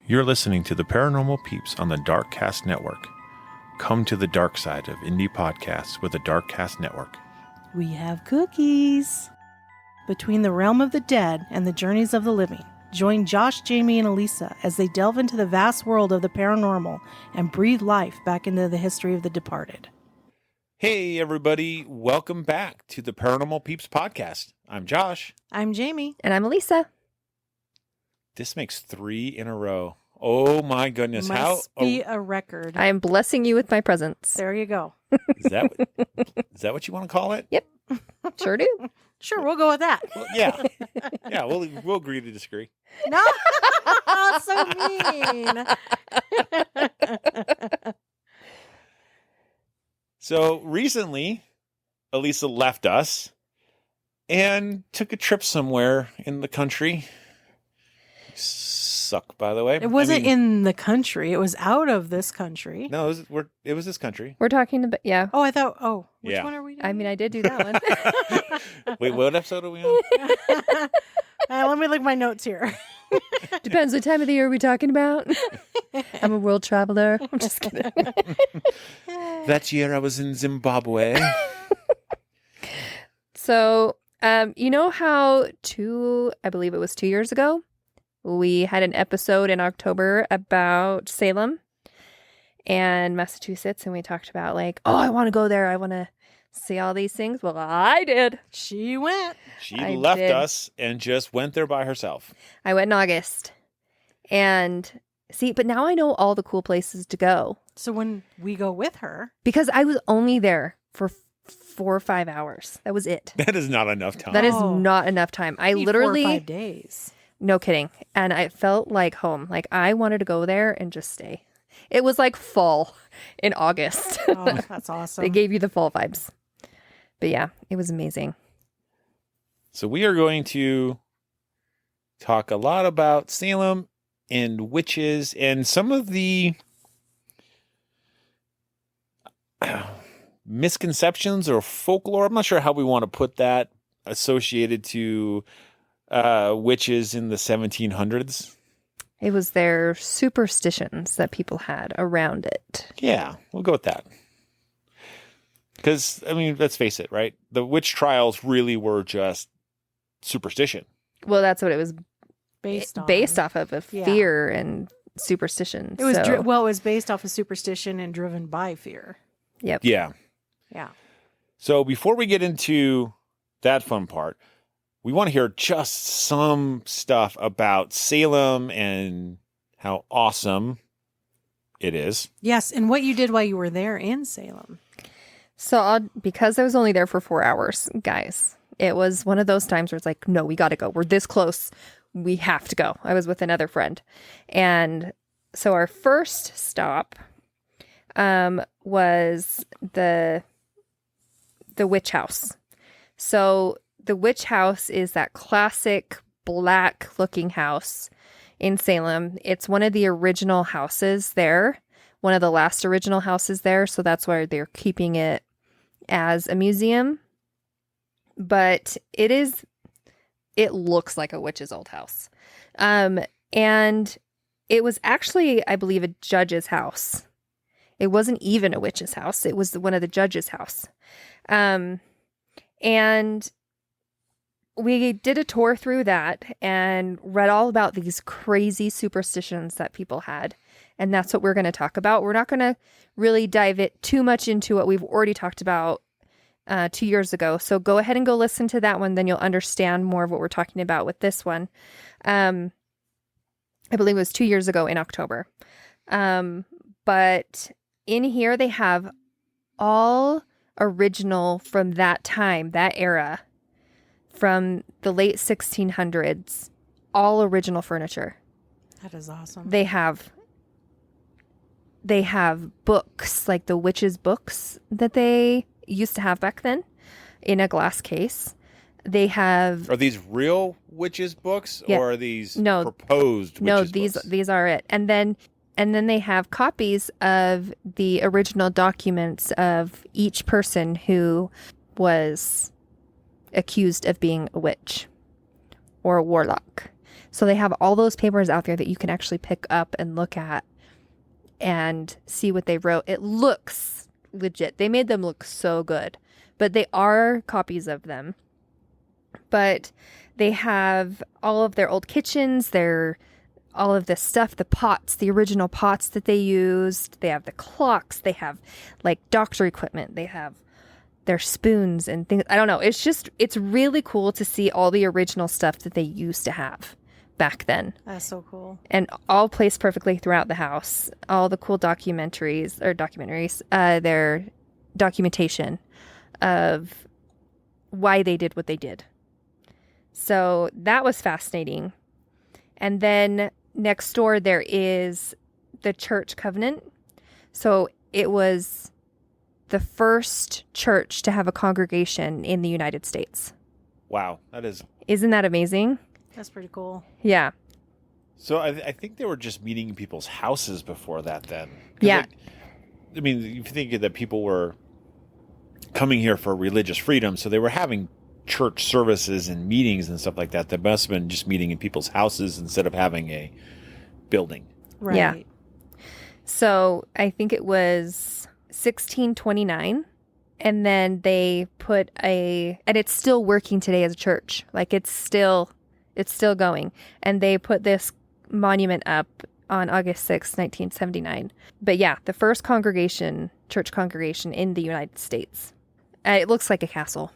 You're listening to the Paranormal Peeps on the Darkcast Network. Come to the dark side of indie podcasts with the Darkcast Network. We have cookies. Between the realm of the dead and the journeys of the living, join Josh, Jamie, and Elisa as they delve into the vast world of the paranormal and breathe life back into the history of the departed. Hey, everybody. Welcome back to the Paranormal Peeps podcast. I'm Josh. I'm Jamie. And I'm Elisa. This makes 3 in a row. Oh, my goodness. Must be a record. I am blessing you with my presence. There you go. Is that what you want to call it? Yep. Sure do. Sure, we'll go with that. Well, yeah. Yeah, we'll agree to disagree. No, so mean. So recently, Elisa left us and took a trip somewhere in the country. Suck, by the way. It wasn't in the country. It was out of this country. No, it was this country. We're talking about, yeah. Oh, I thought, which Yeah. one are we doing? I mean, I did do that one. Wait, what episode are we on? Let me look at my notes here. Depends what time of the year we're talking about. I'm a world traveler. I'm just kidding. That year I was in Zimbabwe. So, you know how I believe it was 2 years ago, we had an episode in October about Salem and Massachusetts, and we talked about I want to go there. I want to see all these things. Well, I did. She went. She I left did. us and just went there by herself. I went in August. And see, but now I know all the cool places to go. So when we go with her. Because I was only there for 4 or 5 hours. That was it. That is not enough time. That is Oh. not enough time. I Maybe literally, 4 or 5 days. no kidding. And I felt like home. Like I wanted to go there and just stay. It was like fall in August. Oh, that's awesome. They gave you the fall vibes. But yeah, it was amazing. So we are going to talk a lot about Salem and witches and some of the misconceptions or folklore. I'm not sure how we want to put that associated to witches in the 1700s. It was their superstitions that people had around it. Yeah, we'll go with that. Because, I mean, let's face it, right? The witch trials really were just superstition. Well, that's what it was based off of Yeah. fear and superstition. It was so, it was based off of superstition and driven by fear. yep. Yeah. Yeah. So before we get into that fun part, we want to hear just some stuff about Salem and how awesome it is. Yes, and what you did while you were there in Salem. So because I was only there for 4 hours, guys, it was one of those times where it's like, no, we got to go. We're this close. We have to go. I was with another friend. And so our first stop was the witch house. So the witch house is that classic black looking house in Salem. It's one of the original houses there, one of the last original houses there. So that's why they're keeping it as a museum. But it looks like a witch's old house. And it was actually, I believe, a judge's house. It wasn't even a witch's house. It was one of the judge's house. And we did a tour through that and read all about these crazy superstitions that people had. And that's what we're going to talk about. We're not going to really dive too much into what we've already talked about 2 years ago. So go ahead and go listen to that one. Then you'll understand more of what we're talking about with this one. I believe it was 2 years ago in October. But in here, they have all original from that time, that era, from the late 1600s, all original furniture. That is awesome. They have books, like the witches' books that they used to have back then in a glass case. They have... Are these real witches' books or are these proposed witches' books? These are it. And then they have copies of the original documents of each person who was accused of being a witch or a warlock. So they have all those papers out there that you can actually pick up and look at and see what they wrote. It looks legit. They made them look so good, but they are copies of them. But they have all of their old kitchens, all of this stuff, the pots, the original pots that they used. They have the clocks. They have like doctor equipment. They have their spoons and things. I don't know. It's really cool to see all the original stuff that they used to have back then. That's so cool. And all placed perfectly throughout the house. All the cool documentaries, their documentation of why they did what they did. So that was fascinating. And then next door, there is the church covenant. So it was the first church to have a congregation in the United States. Wow, that is. Isn't that amazing? That's pretty cool. Yeah. So I think they were just meeting in people's houses before that then. Yeah. I mean, you think that people were coming here for religious freedom, so they were having church services and meetings and stuff like that. That must have been just meeting in people's houses instead of having a building. Right. Yeah. So I think it was 1629. And then they put and it's still working today as a church. Like it's still going. And they put this monument up on August 6th, 1979. But yeah, the first church congregation in the United States. It looks like a castle.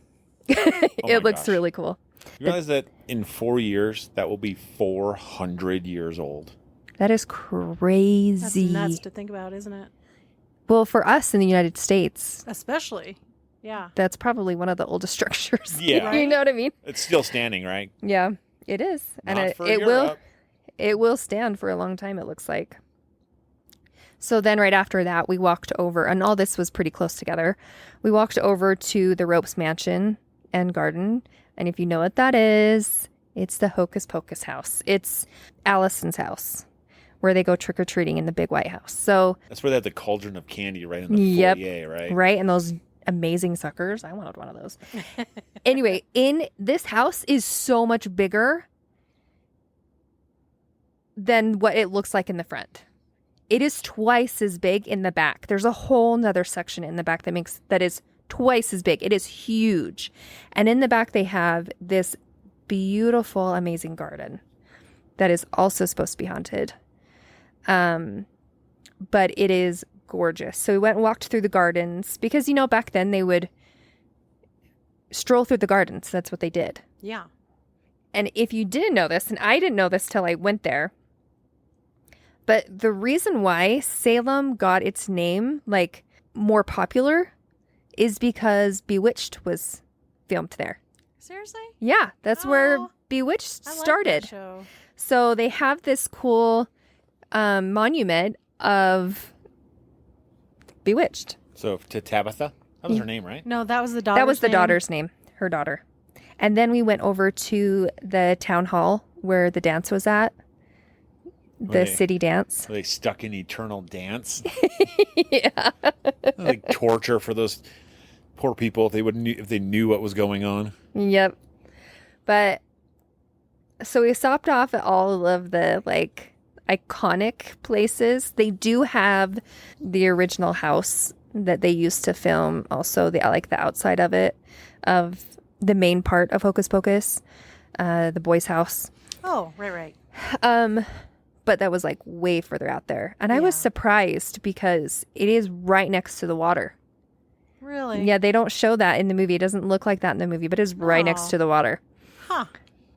It looks really cool. You realize that in 4 years, that will be 400 years old? That is crazy. That's nuts to think about, isn't it? Well, for us in the United States, Especially. Yeah. that's probably one of the oldest structures. Yeah. You know what I mean? It's still standing, right? Yeah, it is. And Not for it Europe. will stand for a long time, it looks like. So then right after that, we walked over, and all this was pretty close together. We walked over to the Ropes Mansion and Garden. And if you know what that is, it's the Hocus Pocus house. It's Allison's house, where they go trick-or-treating in the big white house. So That's where they have the cauldron of candy right in the Yep. foyer, right? right, and those amazing suckers. I wanted one of those. Anyway, this house is so much bigger than what it looks like in the front. It is twice as big in the back. There's a whole nother section in the back that is twice as big. It is huge. And in the back, they have this beautiful, amazing garden that is also supposed to be haunted. But it is gorgeous. So we went and walked through the gardens because, back then they would stroll through the gardens. That's what they did. Yeah. And if you didn't know this, and I didn't know this till I went there, but the reason why Salem got its name, like, more popular is because Bewitched was filmed there. Seriously? Yeah, that's where Oh, Bewitched I like started. that show. So they have this cool monument of Bewitched. So to Tabitha? That was her name, right? No, that was the daughter. That was the daughter's name, her daughter. And then we went over to the town hall where the dance was at, the city dance. Were they stuck in eternal dance? Yeah. Like torture for those poor people if they knew what was going on. Yep. But so we stopped off at all of the like iconic places. They do have the original house that they used to film, also the outside of it, of the main part of Hocus Pocus, the boys' house. Oh, right. But that was like way further out there. And I was Yeah. surprised because it is right next to the water. Really? Yeah, they don't show that in the movie. It doesn't look like that in the movie, but it's right next Oh. to the water. Huh.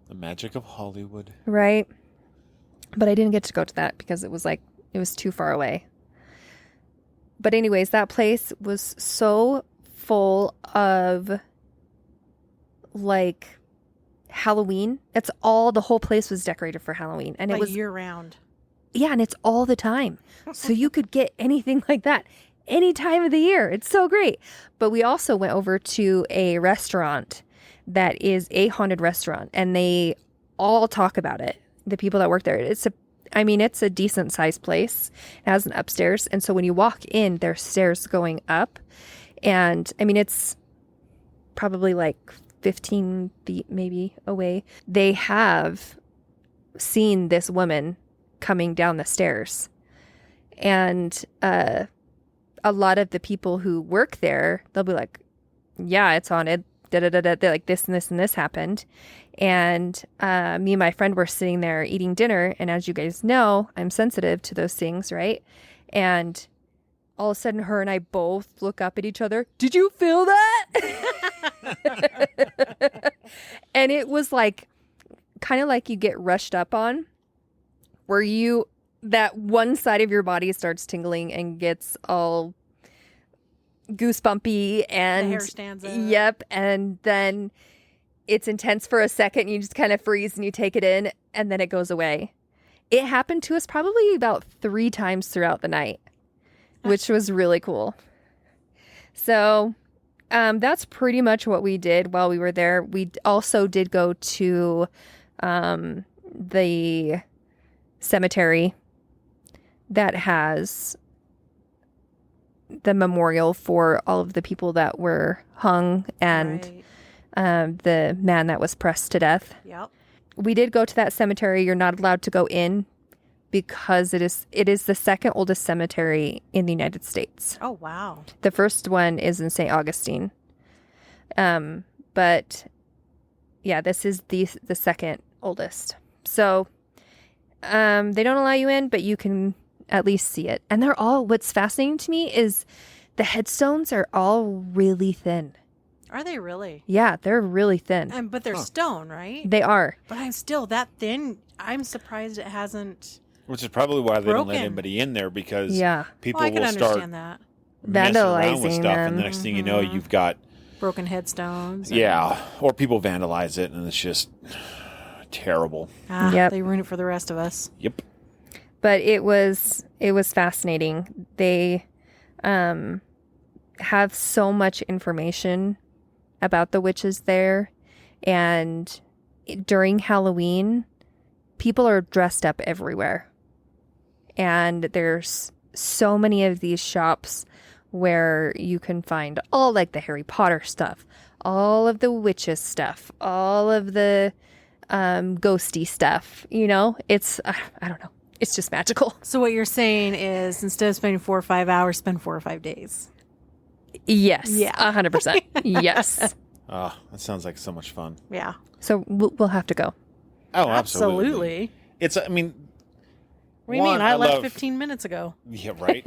The magic of Hollywood. Right. But I didn't get to go to that because it was too far away. But anyways, that place was so full of like Halloween. The whole place was decorated for Halloween. And it Like was, year round. yeah, and it's all the time. So you could get anything like that any time of the year. It's so great. But we also went over to a restaurant that is a haunted restaurant, and they all talk about it. The people that work there. It's a decent sized place. It has an upstairs. And so when you walk in, there's stairs going up. And it's probably like 15 feet maybe away. They have seen this woman coming down the stairs. And a lot of the people who work there, they'll be like, yeah, it's haunted. They're like, this and this and this happened. And me and my friend were sitting there eating dinner. And as you guys know, I'm sensitive to those things, right? And all of a sudden, her and I both look up at each other. Did you feel that? And it was like, kind of like you get rushed up on, where that one side of your body starts tingling and gets all goosebumpy, and the hair stands up. Yep. And then it's intense for a second. You just kind of freeze and you take it in, and then it goes away. It happened to us probably about 3 times throughout the night, which was really cool. So that's pretty much what we did while we were there. We also did go to the cemetery that has the memorial for all of the people that were hung, and the man that was pressed to death. Yep. We did go to that cemetery. You're not allowed to go in because it is the second oldest cemetery in the United States. Oh, wow. The first one is in St. Augustine. But yeah, this is the second oldest. So they don't allow you in, but you can at least see it. And what's fascinating to me is the headstones are all really thin. Are they really? Yeah, they're really thin. But they're stone, right? They are. But I'm still that thin. I'm surprised it hasn't. Which is probably why they don't let Broken. anybody in there, because people will start understand that. messing around with vandalizing stuff, them. and the next thing you know, you've got Broken headstones. or people vandalize it, and it's just terrible. Yep. They ruin it for the rest of us. Yep. But it was fascinating. They have so much information about the witches there, and during Halloween, people are dressed up everywhere. And there's so many of these shops where you can find all like the Harry Potter stuff, all of the witches stuff, all of the ghosty stuff. It's I don't know. It's just magical. So what you're saying is, instead of spending 4 or 5 hours, spend 4 or 5 days. Yes. Yeah. 100%. Yes. Oh, that sounds like so much fun. Yeah. So we'll have to go. Oh, absolutely. It's, I mean... What do you mean? I left 15 minutes ago. Yeah, right?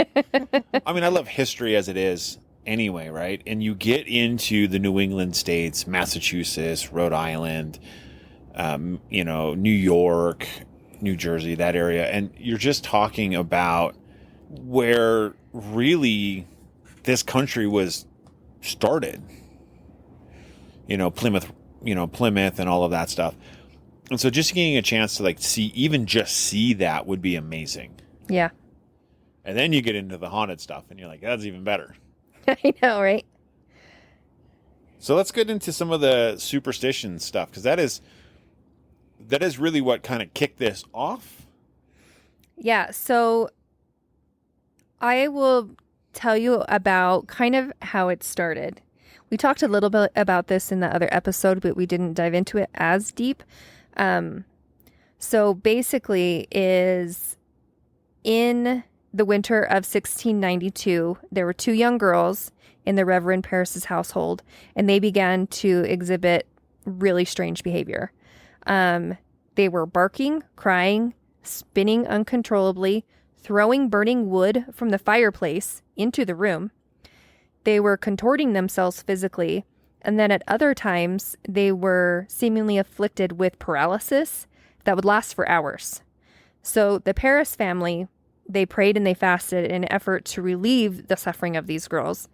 I mean, I love history as it is anyway, right? And you get into the New England states, Massachusetts, Rhode Island, New York, New Jersey, that area, and you're just talking about where really this country was started. Plymouth and all of that stuff. And so just getting a chance to see that would be amazing. Yeah. And then you get into the haunted stuff and you're like, that's even better. I know, right? So let's get into some of the superstition stuff, because that is really what kind of kicked this off. Yeah. So I will tell you about kind of how it started. We talked a little bit about this in the other episode, but we didn't dive into it as deep. So basically is in the winter of 1692, there were 2 young girls in the Reverend Paris's household, and they began to exhibit really strange behavior. They were barking, crying, spinning uncontrollably, throwing burning wood from the fireplace into the room. They were contorting themselves physically, and then at other times, they were seemingly afflicted with paralysis that would last for hours. So the Paris family, they prayed and they fasted in an effort to relieve the suffering of these girls,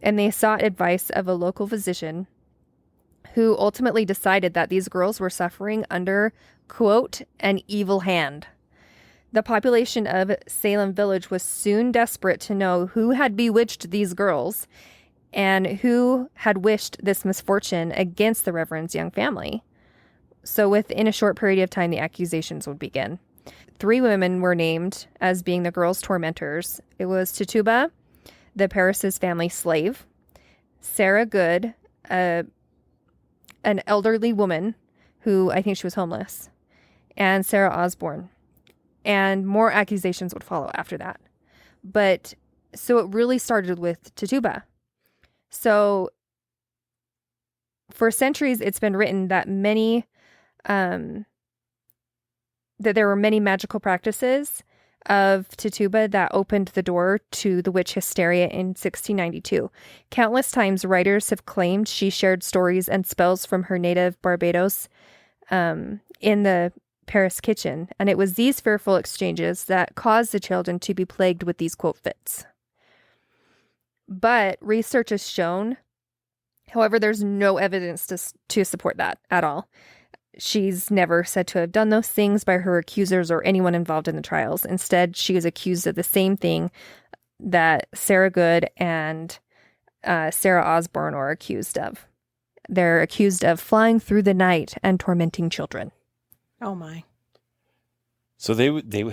and they sought advice of a local physician who ultimately decided that these girls were suffering under, quote, an evil hand. The population of Salem Village was soon desperate to know who had bewitched these girls and who had wished this misfortune against the Reverend's young family. So within a short period of time, the accusations would begin. 3 women were named as being the girls' tormentors. It was Tituba, the Paris's family slave, Sarah Good, an elderly woman who I think she was homeless, and Sarah Osborne. And more accusations would follow after that. But so it really started with Tituba. So for centuries, it's been written that that there were many magical practices of Tituba that opened the door to the witch hysteria in 1692. Countless times, writers have claimed she shared stories and spells from her native Barbados in the Paris kitchen, and it was these fearful exchanges that caused the children to be plagued with these quote fits. But research has shown, however, there's no evidence to support that at all. She's never said to have done those things by her accusers or anyone involved in the trials. Instead, she is accused of the same thing that Sarah Good and Sarah Osborne are accused of. They're accused of flying through the night and tormenting children. Oh my! So they were the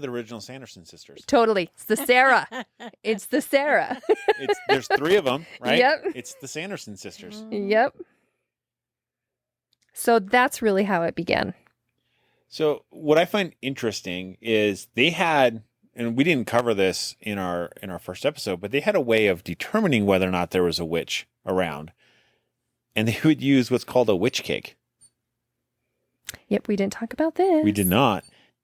original Sanderson sisters. Totally, it's the Sarah. It's the Sarah. There's 3 of them, right? Yep. It's the Sanderson sisters. Yep. So that's really how it began. So what I find interesting is they had, and we didn't cover this in our first episode, but they had a way of determining whether or not there was a witch around, and they would use what's called a witch cake. Yep, we didn't talk about this. We did not.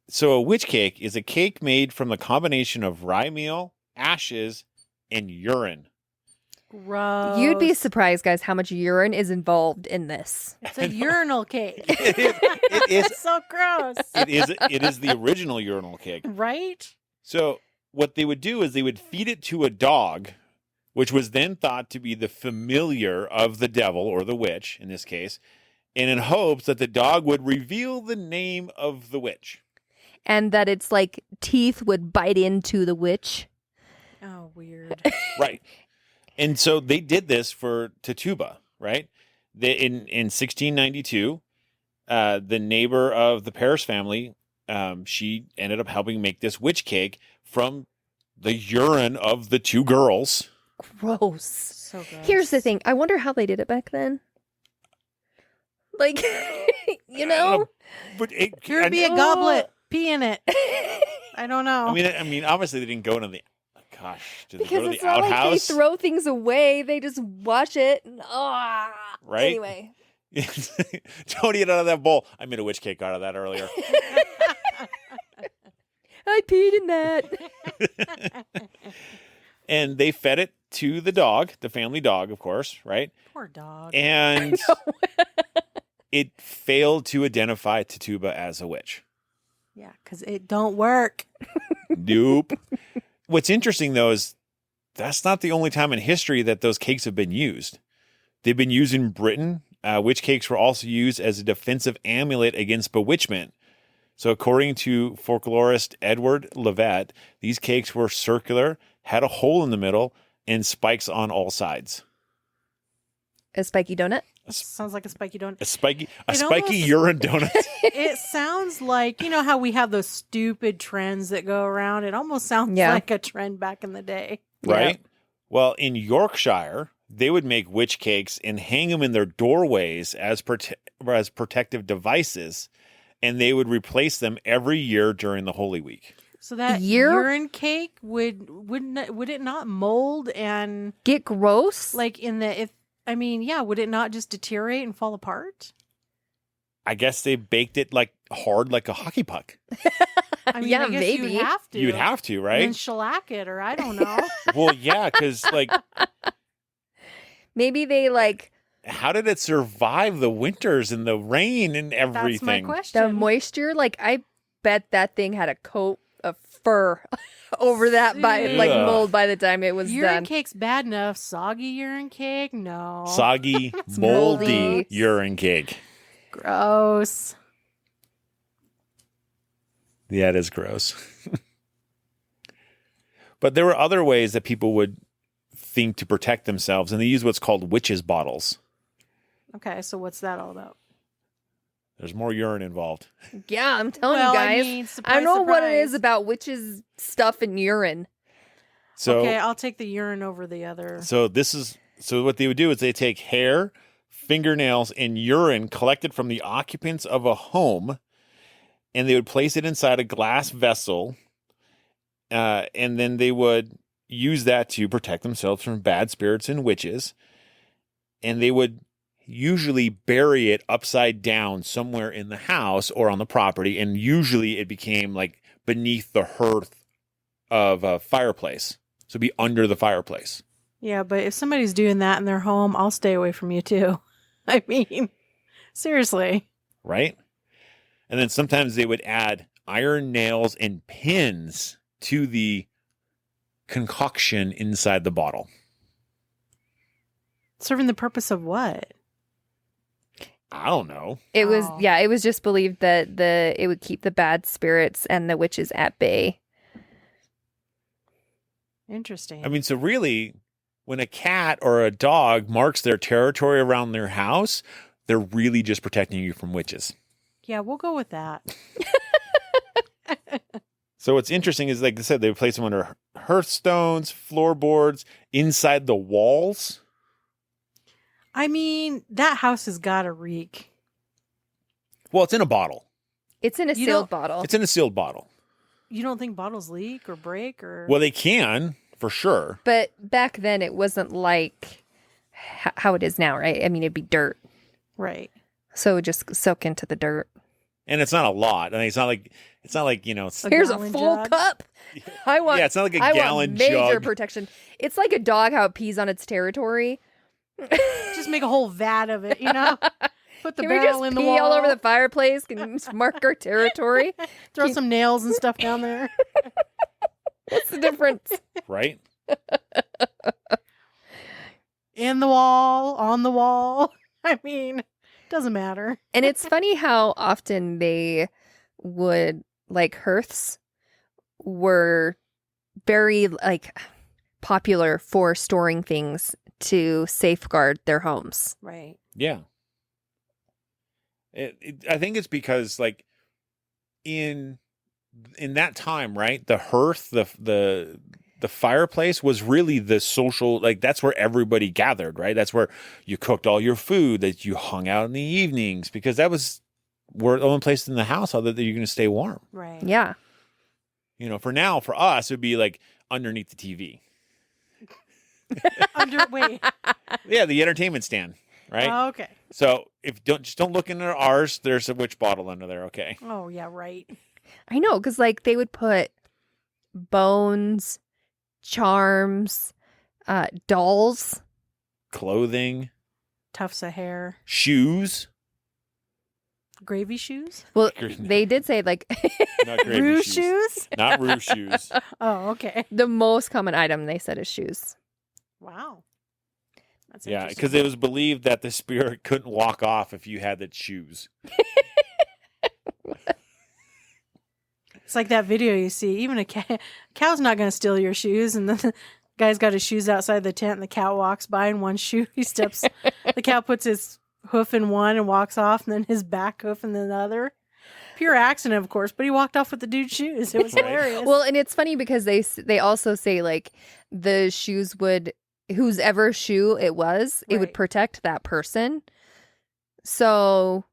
So a witch cake is a cake made from the combination of rye meal, ashes, and urine. Gross. You'd be surprised, guys, how much urine is involved in this. It's a urinal cake. It is. It's so gross. It is the original urinal cake. Right? So what they would do is they would feed it to a dog, which was then thought to be the familiar of the devil or the witch in this case, and in hopes that the dog would reveal the name of the witch. And that it's like teeth would bite into the witch. Oh, weird. Right. And so they did this for Tituba, right? In 1692, the neighbor of the Paris family, she ended up helping make this witch cake from the urine of the 2 girls. Gross. So gross. Here's the thing. I wonder how they did it back then. Like, you know? But Here would be a goblet. Pee in it. I don't know. I mean, obviously they didn't go into the. Gosh, did they Because go to it's the not like they outhouse? throw things away. They just wash it. And, Right? Anyway. Don't eat it out of that bowl. I made a witch cake out of that earlier. I peed in that. And they fed it to the dog, the family dog, of course, right? Poor dog. And it failed to identify Tituba as a witch. Yeah, because it don't work. Nope. What's interesting, though, is that's not the only time in history that those cakes have been used. They've been used in Britain. Witch cakes were also used as a defensive amulet against bewitchment. So according to folklorist Edward Levet, these cakes were circular, had a hole in the middle, and spikes on all sides. A spiky donut? Sounds like a spiky donut. A spiky almost- urine donut. It sounds like, you know how we have those stupid trends that go around? It almost sounds Yeah. like a trend back in the day. Right? Well, in Yorkshire, they would make witch cakes and hang them in their doorways as protective devices, and they would replace them every year during the Holy Week. So that urine cake would it not mold and Get gross? like would it not just deteriorate and fall apart? I guess they baked it like hard like a hockey puck. I mean, Yeah, I guess maybe. you'd have to. You'd have to, And right? then shellac it, or I don't know. Well, yeah, because like, Maybe they like how did it survive the winters and the rain and That's my everything? question. the moisture. Like, I bet that thing had a coat of fur over that like Ugh. mold by the time it was Urine done. cake's bad enough. Soggy urine cake? No. Soggy, moldy moldy. urine cake. Gross. Yeah, it is gross. But there were other ways that people would think to protect themselves, and they use what's called witches' bottles. Okay, so what's that all about? There's more urine involved. Yeah, I'm telling Well, you I guys. mean, I surprise, know what it surprise. is about witches' stuff and urine. So, Okay, I'll take the urine over the other. so what they would do is they take hair, fingernails, and urine collected from the occupants of a home, and they would place it inside a glass vessel, and then they would use that to protect themselves from bad spirits and witches, and they would usually bury it upside down somewhere in the house or on the property, and usually it became like beneath the hearth of a fireplace. So it'd be under the fireplace. Yeah, but if somebody's doing that in their home, I'll stay away from you too. I mean, seriously. Right? And then sometimes they would add iron nails and pins to the concoction inside the bottle. Serving the purpose of what? I don't know. It was Oh. it was just believed that it would keep the bad spirits and the witches at bay. Interesting. I mean, so really, when a cat or a dog marks their territory around their house, they're really just protecting you from witches. yeah, we'll go with that. So what's interesting is, like I said, they would place them under hearthstones, floorboards, inside the walls. I mean, that house has got to reek. Well, it's in a bottle. It's in a You sealed don't- bottle. It's in a sealed bottle. You don't think bottles leak or break or? Well, they can, for sure. But back then, it wasn't like how it is now, right? I mean, it'd be dirt. Right. So it would just soak into the dirt. And it's not a lot. I mean, it's not like, it's, A Here's a gallon full jug? cup. I want. yeah, it's not like a I gallon want major jug. protection. It's like a dog how it pees on its territory. Just make a whole vat of it, you know? Put the Can we just barrel in the pee wall. all over the fireplace? Can we just mark our territory? Throw some nails and stuff down there. What's the difference? Right? In the wall, on the wall. I mean, doesn't matter. And it's funny how often they would, like, hearths were very, like, popular for storing things to safeguard their homes. Right. Yeah. I think it's because, like, in that time, right, the hearth, the fireplace was really the social, like, that's where everybody gathered, right? That's where you cooked all your food, that you hung out in the evenings, because that was the only place in the house other that you're going to stay warm. Right. Yeah. You know, for us, it would be like underneath the TV. Wait. Yeah, the entertainment stand, right? Oh, okay. So don't look into ours. There's a witch bottle under there. Okay. Oh, yeah, right. I know, because, like, they would put bones, charms, dolls. Clothing, Tufts of hair. shoes. Gravy shoes? Well, Gravy. they did say, like, Not gravy Rouge shoes. shoes? Not rouge shoes. Oh, okay. the most common item they said is shoes. Wow. That's Yeah, interesting. because it was believed that the spirit couldn't walk off if you had the shoes. It's like that video you see. Even a cow's not going to steal your shoes. And then the guy's got his shoes outside the tent and the cow walks by in one shoe. The cow puts his hoof in one and walks off, and then his back hoof in the other. Pure accident, of course, but he walked off with the dude's shoes. It was Right. hilarious. Well, and it's funny because they also say, like, the shoes would, whose ever shoe it was, it would Right. protect that person. So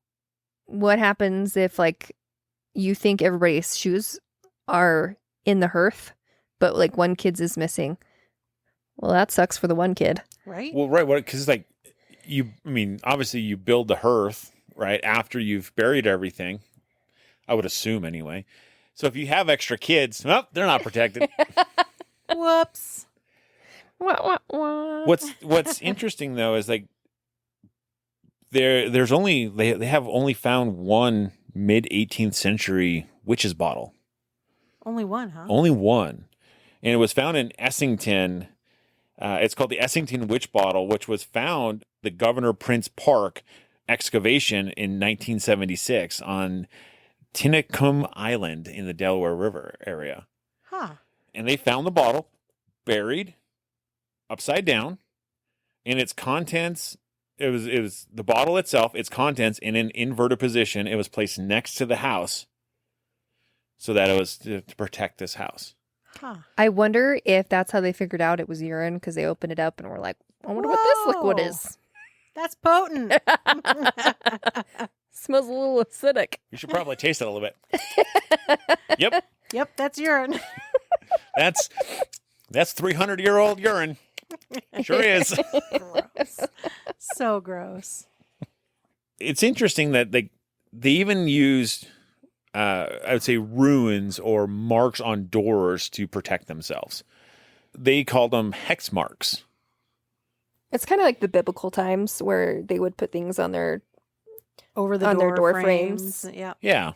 what happens if, like, you think everybody's shoes are in the hearth, but, like, one kid's is missing? Well, that sucks for the one kid. right? Well, right. Because, like, obviously you build the hearth, right, after you've buried everything. I would assume anyway. So if you have extra kids, well, they're not protected. Whoops. Wah, wah, wah. What's interesting though is, like, there's only they have only found one mid 18th century witch's bottle. Only one, huh? Only one. And it was found in Essington. It's called the Essington Witch Bottle, which was found the Governor Prince Park excavation in 1976 on Tinicum Island in the Delaware River area. Huh. And they found the bottle buried upside down, and its contents, it was the bottle itself, its contents in an inverted position. It was placed next to the house so that it was to protect this house. Huh. I wonder if that's how they figured out it was urine, because they opened it up and were like, I wonder what this liquid Whoa. is. That's potent. Smells a little acidic. You should probably taste it a little bit. Yep. Yep, that's urine. That's 300-year-old urine. Sure is. Gross. So gross. It's interesting that they even used, I would say, ruins or marks on doors to protect themselves. They called them hex marks. It's kind of like the biblical times where they would put things on their Over the on door their door frames. frames. Yeah. Yeah.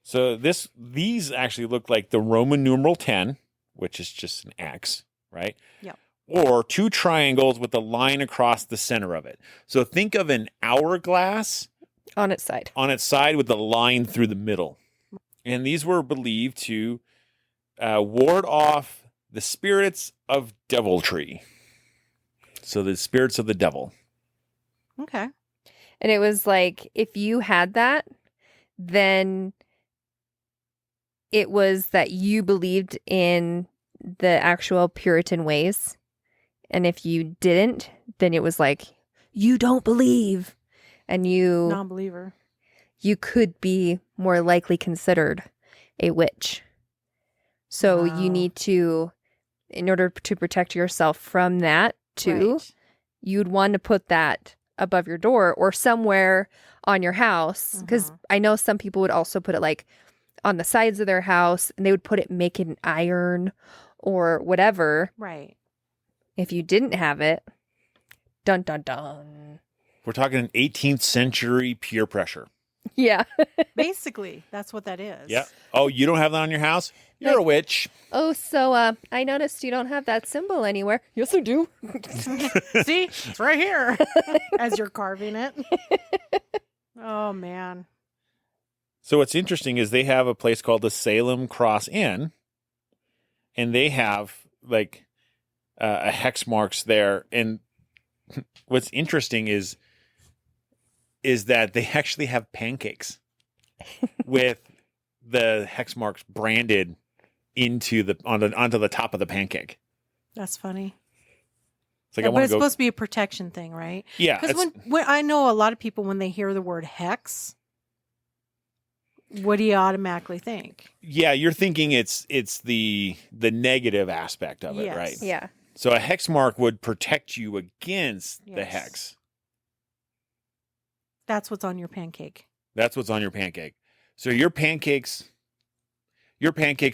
So these actually look like the Roman numeral 10, which is just an X, right? Yep. Or two triangles with a line across the center of it. So think of an hourglass on its side. on its side with a line through the middle. And these were believed to ward off the spirits of deviltry. So the spirits of the devil. Okay. And it was like, if you had that, then it was that you believed in the actual Puritan ways. And if you didn't, then it was like, you don't believe. And you Non-believer. you could be more likely considered a witch. So Wow. you need to, in order to protect yourself from that too, Right. you'd want to put that above your door or somewhere on your house. Because I know some people would also put it like on the sides of their house, and they would put it, make it an iron or whatever. Right. If you didn't have it, dun dun dun. We're talking an 18th century peer pressure. Yeah. Basically, that's what that is. Yeah. Oh, you don't have that on your house? You're a witch. Oh, so I noticed you don't have that symbol anywhere. Yes, I do. See? It's right here as you're carving it. Oh, man. So what's interesting is they have a place called the Salem Cross Inn, and they have like a hex marks there. And what's interesting is that they actually have pancakes with the hex marks branded onto the top of the pancake. That's funny. It's like Yeah, I but want it's to go. supposed to be a protection thing, right? Yeah, Because when I know a lot of people, when they hear the word hex, what do you automatically think? yeah. You're thinking it's the negative aspect of it, Yes. right? Yeah. So a hex mark would protect you against the Yes. hex. That's what's on your pancake. That's what's on your pancake. So your pancakes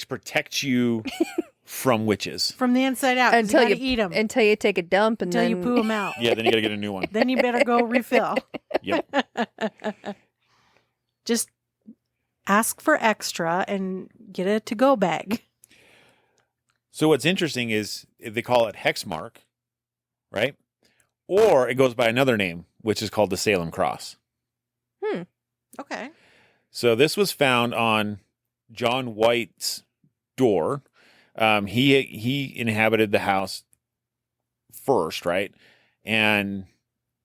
protect you from witches. From the inside out. 'cause Until you you gotta eat them. Until you take a dump and Until then you poo them out. Yeah, then you got to get a new one. Then you better go refill. Yep. Just ask for extra and get a to-go bag. So what's interesting is they call it hex mark, right? Or it goes by another name, which is called the Salem Cross. Okay. So this was found on John White's door. He inhabited the house first, right? And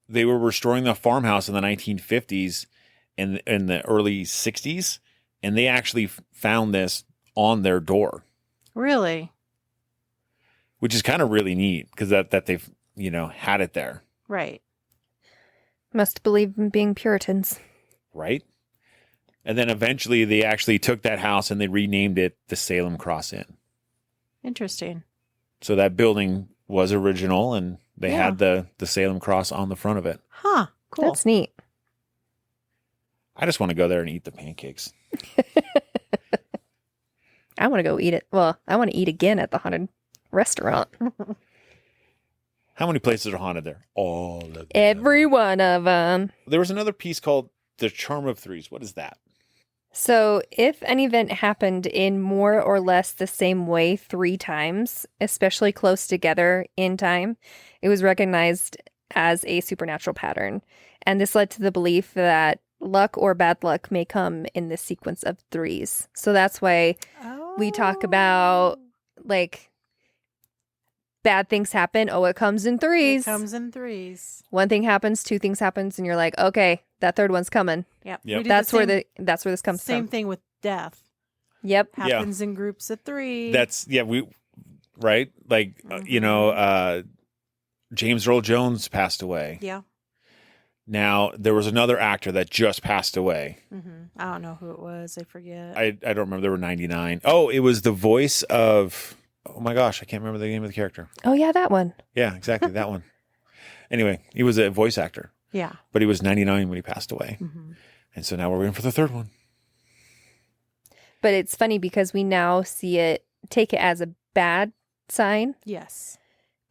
they were restoring the farmhouse in the 1950s and in the early 60s, and they actually found this on their door, Really? which is kind of really neat because that they've had it there, Right. must believe in being Puritans. right? And then eventually they actually took that house and they renamed it the Salem Cross Inn. Interesting. So that building was original, and they Yeah. had the Salem Cross on the front of it. Huh. Cool. That's neat. I just want to go there and eat the pancakes. I want to go eat it. Well, I want to eat again at the haunted restaurant. How many places are haunted there? All of them. Every one of them. There was another piece called The Charm of Threes. What is that? So, if an event happened in more or less the same way 3 times, especially close together in time, it was recognized as a supernatural pattern. And this led to the belief that luck or bad luck may come in this sequence of 3s. So that's why we talk about, like, bad things happen. Oh, it comes in 3s. It comes in 3s. One thing happens, 2 things happens, and you're like, okay, that 3rd one's coming. Yep. Yep. We did That's the where same, that's where this comes same from. thing with death. Yep. Yeah. Happens in groups of 3. Right? Like, Mhm. James Earl Jones passed away. Yeah. Now, there was another actor that just passed away. I don't know who it was. I forget. I don't remember. There were 99. Oh, it was the voice of, oh my gosh, I can't remember the name of the character. Oh, yeah, that one. Yeah, exactly. That one. Anyway, he was a voice actor, Yeah. but he was 99 when he passed away. Mm-hmm. And so now we're waiting for the third one. But it's funny because we now take it as a bad sign. Yes.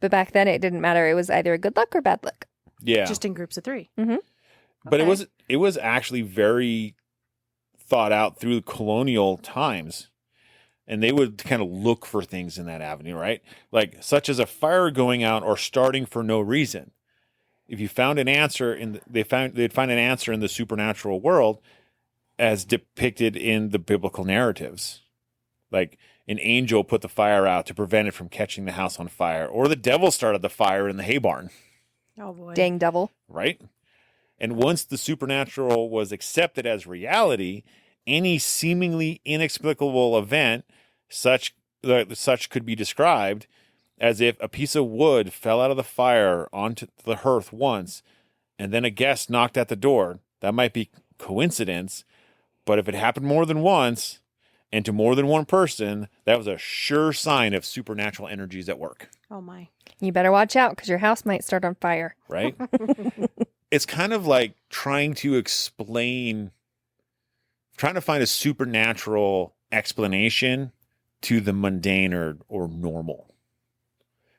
But back then it didn't matter. It was either a good luck or bad luck. Yeah. Just in groups of 3. Mm-hmm. But Okay. it was actually very thought out through colonial times. And they would kind of look for things in that avenue, right? Like such as a fire going out or starting for no reason. If you found an answer they'd find an answer in the supernatural world as depicted in the biblical narratives. Like an angel put the fire out to prevent it from catching the house on fire, or the devil started the fire in the hay barn. Oh, boy. Dang devil. Right? And once the supernatural was accepted as reality, any seemingly inexplicable event, such could be described as if a piece of wood fell out of the fire onto the hearth once, and then a guest knocked at the door. That might be coincidence, but if it happened more than once, and to more than one person, that was a sure sign of supernatural energies at work. Oh, my. You better watch out because your house might start on fire. Right? It's kind of like trying to find a supernatural explanation to the mundane or normal.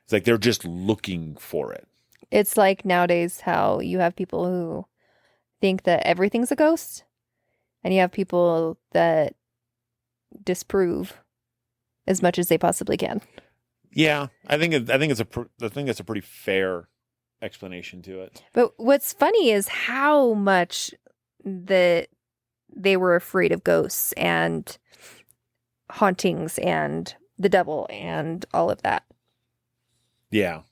It's like they're just looking for it. It's like nowadays how you have people who think that everything's a ghost, and you have people that disprove as much as they possibly can. Yeah, I think it's a pretty fair explanation to it. But what's funny is how much that they were afraid of ghosts and hauntings and the devil and all of that. Yeah.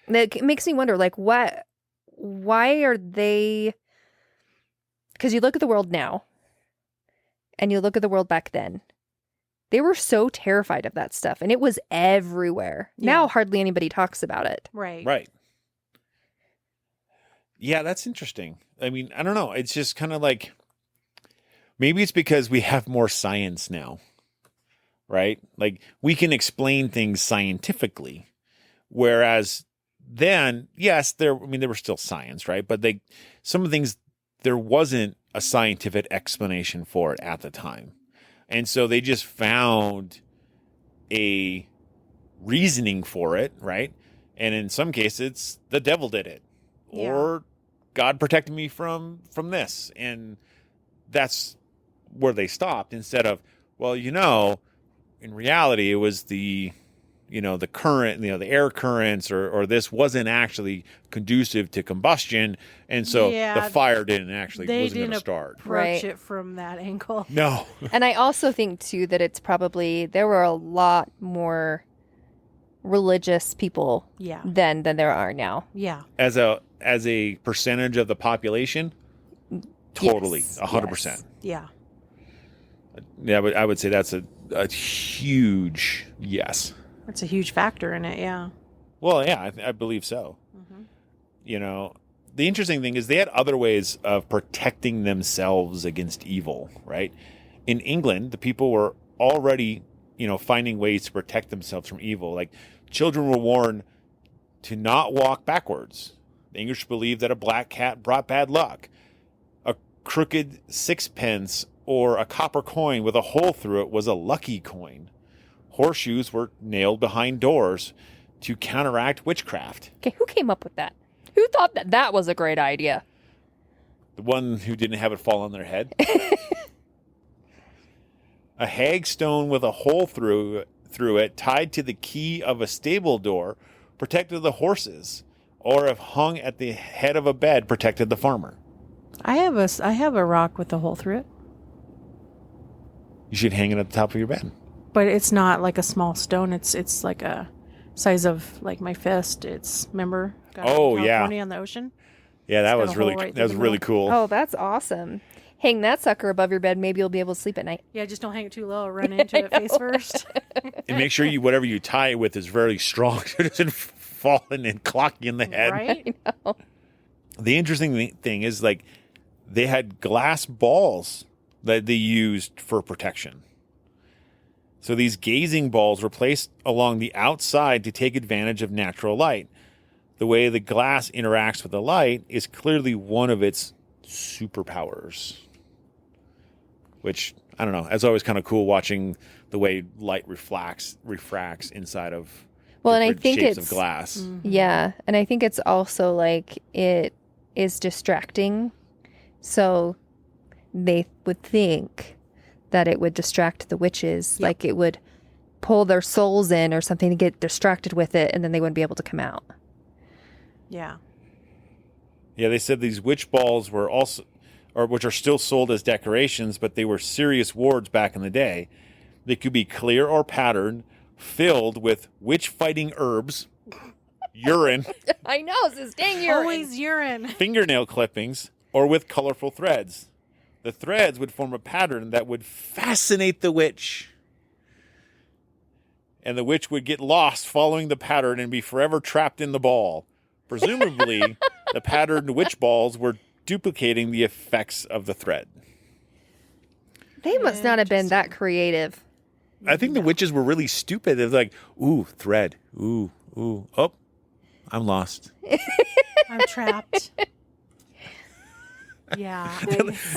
It makes me wonder, like, why are they... Because you look at the world now, and you look at the world back then. They were so terrified of that stuff, and it was everywhere. Yeah. Now hardly anybody talks about it. Right. Right. Yeah, that's interesting. I mean, I don't know. It's just kind of like, maybe it's because we have more science now, right? Like we can explain things scientifically, whereas then, yes, there were still science, right? But some of the things, there wasn't a scientific explanation for it at the time. And so they just found a reasoning for it, right? And in some cases, the devil did it. Yeah. Or God protected me from this. And that's where they stopped, instead of, well, in reality, it was the current, the air currents or this wasn't actually conducive to combustion. And so the fire wasn't going to start. Approach Right. it from that angle. No. And I also think, too, that it's probably... There were a lot more religious people Yeah. then than there are now. Yeah. As a percentage of the population, totally, Yes. 100%. Yeah. Yeah, but I would say that's a huge yes. That's a huge factor in it. Yeah. Well, yeah, I believe so. Mm-hmm. The interesting thing is they had other ways of protecting themselves against evil, right? In England, the people were already, finding ways to protect themselves from evil. Like children were warned to not walk backwards. The English believed that a black cat brought bad luck. A crooked sixpence or a copper coin with a hole through it was a lucky coin. Horseshoes were nailed behind doors to counteract witchcraft. Okay, who came up with that? Who thought that was a great idea? The one who didn't have it fall on their head. A hagstone with a hole through it tied to the key of a stable door protected the horses, or if hung at the head of a bed protected the farmer. I have a rock with a hole through it, You should hang it at the top of your bed. but it's not like a small stone. It's like a size of like my fist. Remember? Got it in Oh, yeah. California on the ocean. Yeah, that got was a hole really right that was through the really middle. cool. Oh, that's awesome. Hang that sucker above your bed. Maybe you'll be able to sleep at night. Yeah, just don't hang it too low. Run into it face first. And make sure whatever you tie it with is very strong so it doesn't fall in and clock you in the head. Right? I know. The interesting thing is, like, they had glass balls that they used for protection. So these gazing balls were placed along the outside to take advantage of natural light. The way the glass interacts with the light is clearly one of its superpowers. Which, I don't know, it's always kind of cool watching the way light refracts inside of and I different think shapes it's of glass. Yeah, and I think it's also like it is distracting. So they would think that it would distract the witches, like it would pull their souls in or something to get distracted with it, and then they wouldn't be able to come out. Yeah. Yeah, they said these witch balls were also, or which are still sold as decorations, but they were serious wards back in the day. They could be clear or patterned, filled with witch-fighting herbs, urine, I know, it's this dang urine. Always urine. fingernail clippings, or with colorful threads. The threads would form a pattern that would fascinate the witch. And the witch would get lost following the pattern and be forever trapped in the ball. Presumably, the patterned witch balls were duplicating the effects of the thread. They must not have been that creative. I think the witches were really stupid. They're like, ooh, thread. Ooh, oh, I'm lost. I'm trapped. Yeah.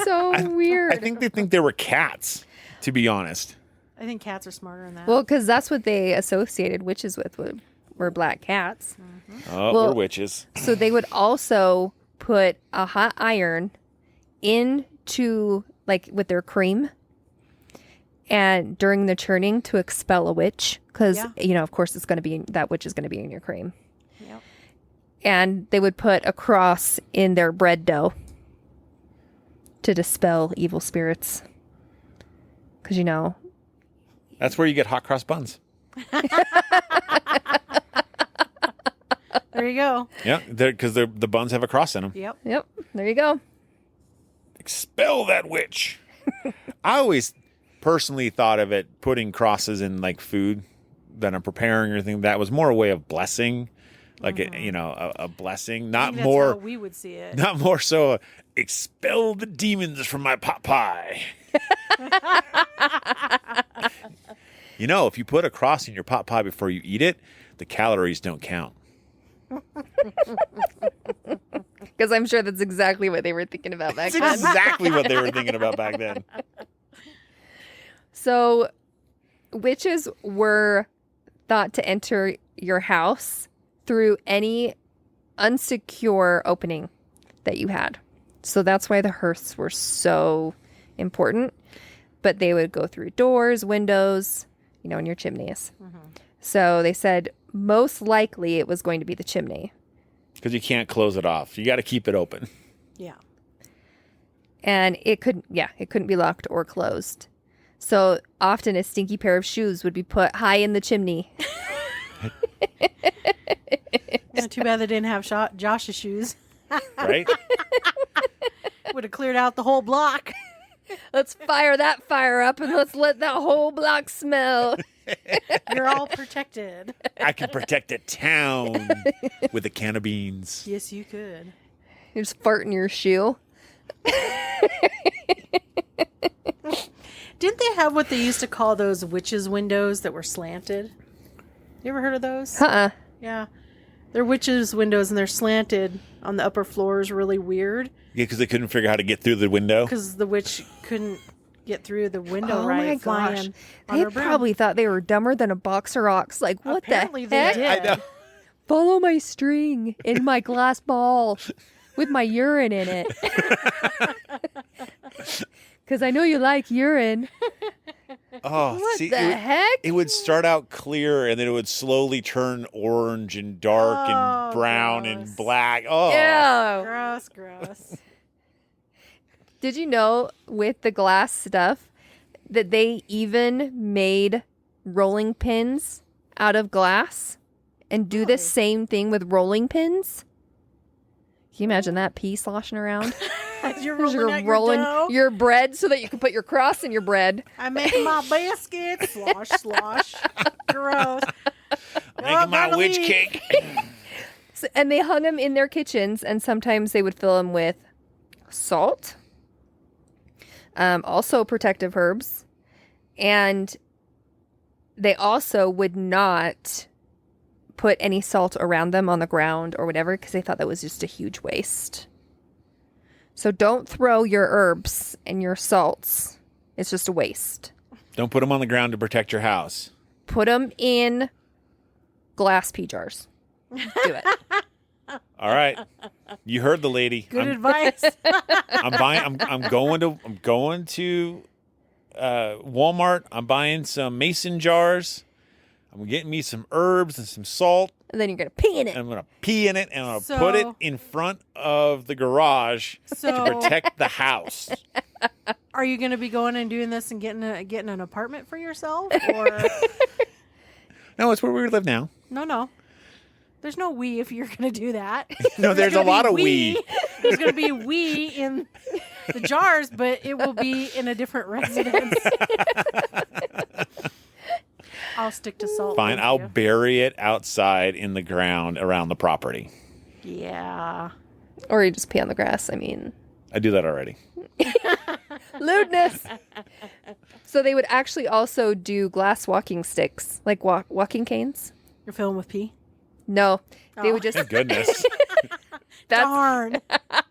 So weird. I think they think they were cats, to be honest. I think cats are smarter than that. Well, because that's what they associated witches with were black cats. Oh, Well- we're witches. So they would also put a hot iron into, like, with their cream, and during the churning to expel a witch, because of course it's going to be that witch is going to be in your cream. Yep. And they would put a cross in their bread dough to dispel evil spirits, because That's where you get hot cross buns. There you go. Yeah, because the buns have a cross in them. Yep. There you go. Expel that witch. I always personally thought of it, putting crosses in like food that I'm preparing or anything, that was more a way of blessing, like a blessing, I not think that's more. how we would see it. Not more so. Expel the demons from my pot pie. If you put a cross in your pot pie before you eat it, the calories don't count. Because I'm sure that's exactly what they were thinking about back That's then. exactly what they were thinking about back then. So, witches were thought to enter your house through any unsecure opening that you had. So that's why the hearths were so important. But they would go through doors, windows, in your chimneys. Mm-hmm. So they said most likely it was going to be the chimney. Because you can't close it off. You got to keep it open. Yeah. And it couldn't be locked or closed. So often a stinky pair of shoes would be put high in the chimney. Too bad they didn't have Josh's shoes. Right? Would have cleared out the whole block. Let's fire that fire up and let's let that whole block smell. You're all protected. I could protect a town with a can of beans. Yes, you could. You just fart in your shoe. Didn't they have what they used to call those witches' windows that were slanted? You ever heard of those? Uh-uh. Yeah. They're witches' windows and they're slanted on the upper floors, really weird. Yeah, because they couldn't figure out how to get through the window. Because the witch couldn't get through the window Oh right. my gosh. flying on They her broom. probably thought they were dumber than a box of rocks. Like, what Apparently the they heck? did. I know. Follow my string in my glass ball with my urine in it. Because I know you like urine. Oh, What see, the heck? it would start out clear and then it would slowly turn orange and dark Oh, and brown gross. and black. Oh, Ew. Gross. Did you know with the glass stuff that they even made rolling pins out of glass and do the Really? same thing with rolling pins? Can you imagine that pea sloshing around? As you're As rolling out your dough, your bread so that you can put your cross in your bread. I make my biscuits. Slosh. Gross. making my gotta witch leave. cake. So And they hung them in their kitchens, and sometimes they would fill them with salt, also protective herbs, and they also would not put any salt around them on the ground or whatever because they thought that was just a huge waste. So don't throw your herbs and your salts. It's just a waste. Don't put them on the ground to protect your house. Put them in glass pea jars. Do it. All right. You heard the lady. Good advice. I'm going to Walmart. I'm buying some mason jars. I'm getting me some herbs and some salt. And then you're going to pee in it. And I'm going to pee in it and I'm going to put it in front of the garage to protect the house. Are you going to be going and doing this and getting an apartment for yourself? Or No, it's where we live now. No. There's no we if you're going to do that. No, there's a lot of we. There's going to be we in the jars, but it will be in a different residence. I'll stick to salt. Fine, I'll bury it outside in the ground around the property. Yeah. Or you just pee on the grass. I mean, I do that already. Lewdness. So they would actually also do glass walking sticks, like walking canes. You're filling with pee? No, they would just. Thank goodness. Darn. I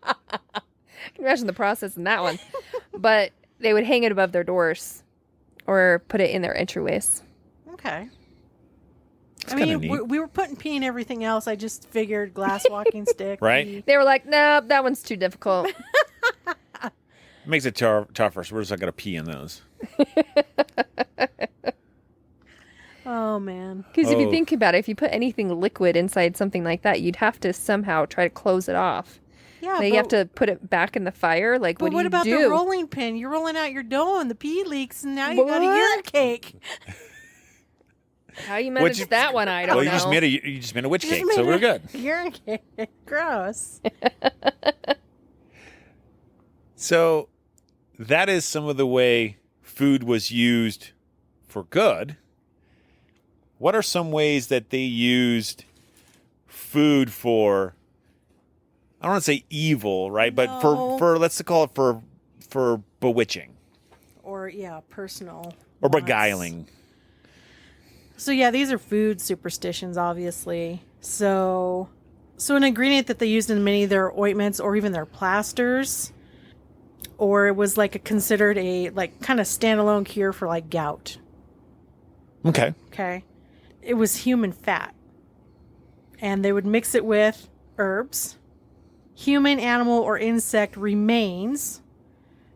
can imagine the process in that one. But they would hang it above their doors or put it in their entryways. Okay. It's I kinda mean, neat. we were putting pee in everything else. I just figured glass walking stick. Right? pee. They were like, no, that one's too difficult. It makes it tougher, so we're just not going to pee in those. Oh, man. Because if you think about it, if you put anything liquid inside something like that, you'd have to somehow try to close it off. Yeah, Then you have to put it back in the fire. Like, But what do what you about do? the rolling pin? You're rolling out your dough and the pee leaks, and now you got a urine cake. How you manage that one, I don't know. You just made a witch cake, so we're good. Urine cake. Gross. So that is some of the way food was used for good. What are some ways that they used food for, I don't want to say evil, right? But for let's call it for bewitching. Or, personal. Or wants. beguiling. So, these are food superstitions, obviously. So an ingredient that they used in many of their ointments or even their plasters, or it was considered a kind of standalone cure for gout. Okay. Okay. It was human fat. And they would mix it with herbs, human, animal, or insect remains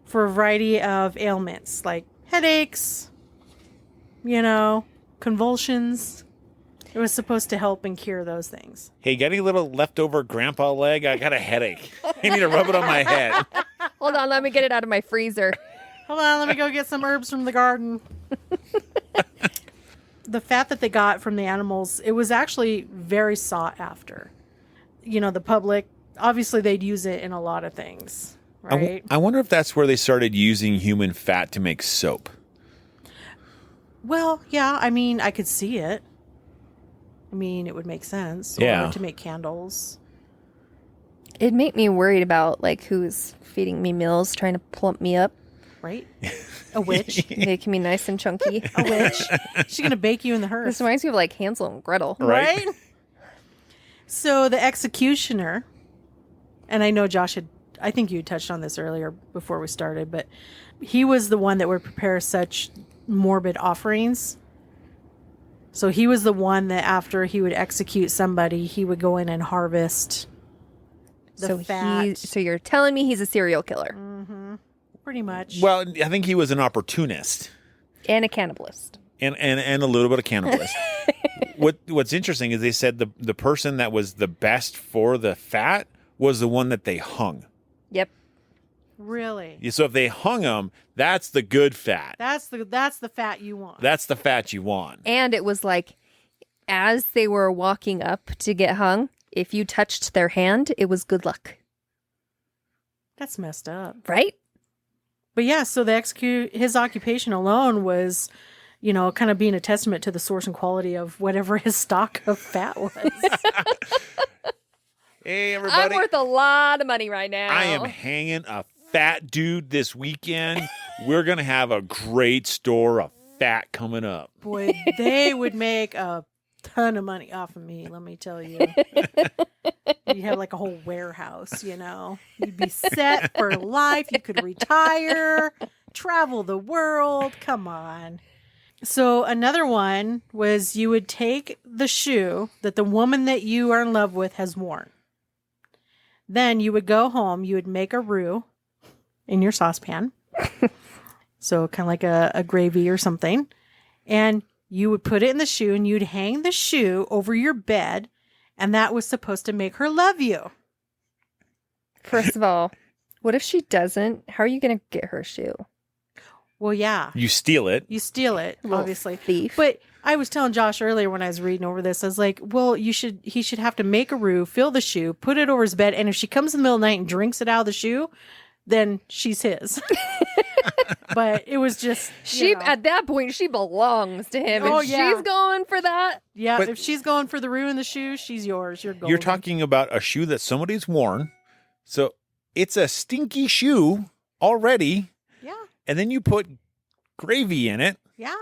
for a variety of ailments like headaches, convulsions. It was supposed to help and cure those things. Hey, got any little leftover grandpa leg? I got a headache. I need to rub it on my head. Hold on, let me get it out of my freezer. Hold on, let me go get some herbs from the garden. The fat that they got from the animals, it was actually very sought after. The public, obviously they'd use it in a lot of things, right? I wonder if that's where they started using human fat to make soap. Well, yeah, I mean, I could see it. I mean, it would make sense. Yeah. Or to make candles. It'd make me worried about who's feeding me meals, trying to plump me up. Right? A witch. Making me nice and chunky. A witch. She's going to bake you in the hearth. This reminds me of Hansel and Gretel. Right? So the executioner, and I know Josh I think you touched on this earlier before we started, but he was the one that would prepare such morbid offerings. So he was the one that after he would execute somebody, he would go in and harvest the fat. So you're telling me he's a serial killer. Mm-hmm. Pretty much. Well, I think he was an opportunist. And a cannibalist. And a little bit of cannibalist. What's interesting is they said the person that was the best for the fat was the one that they hung. Yep. Really? So if they hung him, that's the good fat. That's the fat you want. That's the fat you want. And it was as they were walking up to get hung, if you touched their hand, it was good luck. That's messed up. Right? But yeah, so his occupation alone was, kind of being a testament to the source and quality of whatever his stock of fat was. Hey, everybody. I'm worth a lot of money right now. I am hanging a fat dude this weekend. We're going to have a great store of fat coming up. Boy, they would make a ton of money off of me, let me tell you. You have like a whole warehouse, you know. You'd be set for life. You could retire, travel the world. Come on. So another one was you would take the shoe that the woman that you are in love with has worn. Then you would go home. You would make a roux in your saucepan. So kind of like a gravy or something. And you would put it in the shoe and you'd hang the shoe over your bed. And that was supposed to make her love you. First of all, what if she doesn't? How are you going to get her shoe? Well, yeah. You steal it. You steal it, Little obviously. thief. But I was telling Josh earlier when I was reading over this, I was like, well, he should have to make a roux, fill the shoe, put it over his bed. And if she comes in the middle of the night and drinks it out of the shoe, then she's his. But it was just At that point, she belongs to him. Oh, If yeah. she's going for that. Yeah, But- if she's going for the roux in the shoe, she's yours. You're golden. You're talking about a shoe that somebody's worn. So it's a stinky shoe already. Yeah, And then you put gravy in it. yeah.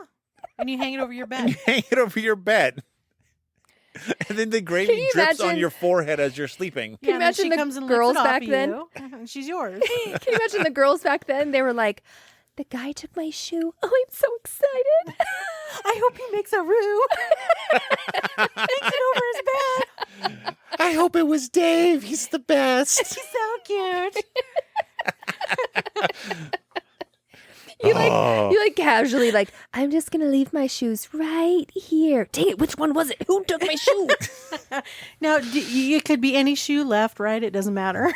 And you hang it over your And you bed. hang it over your bed. And then the Can gravy you drips on imagine- your forehead as you're sleeping. Yeah, and then imagine she the comes and girls licks it off back of then? you, and she's yours. Can you imagine the girls back then? They were like, the guy took my shoe. Oh, I'm so excited. I hope he makes a roux. Makes it over his bed. I hope it was Dave. He's the best. He's so cute. Oh. You like casually like, I'm just going to leave my shoes right here. Dang it, which one was it? Who took my shoe? Now, it could be any shoe left, right? It doesn't matter.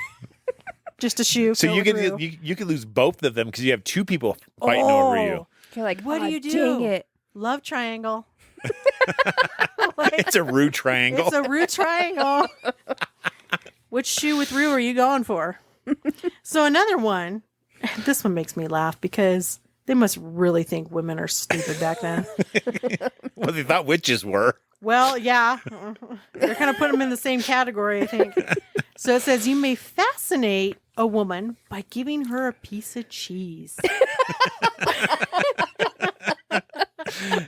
Just a shoe. So filled you with could roux. you could lose both of them because you have two people fighting over you. You're like, What do "Aw, you do? Dang it. Love triangle. It's a roux triangle. It's a roux triangle. Which shoe with roux are you going for? So another one, this one makes me laugh because they must really think women are stupid back then. Well, they thought witches were. Well, yeah. They're kind of putting them in the same category, I think. So it says you may fascinate a woman by giving her a piece of cheese.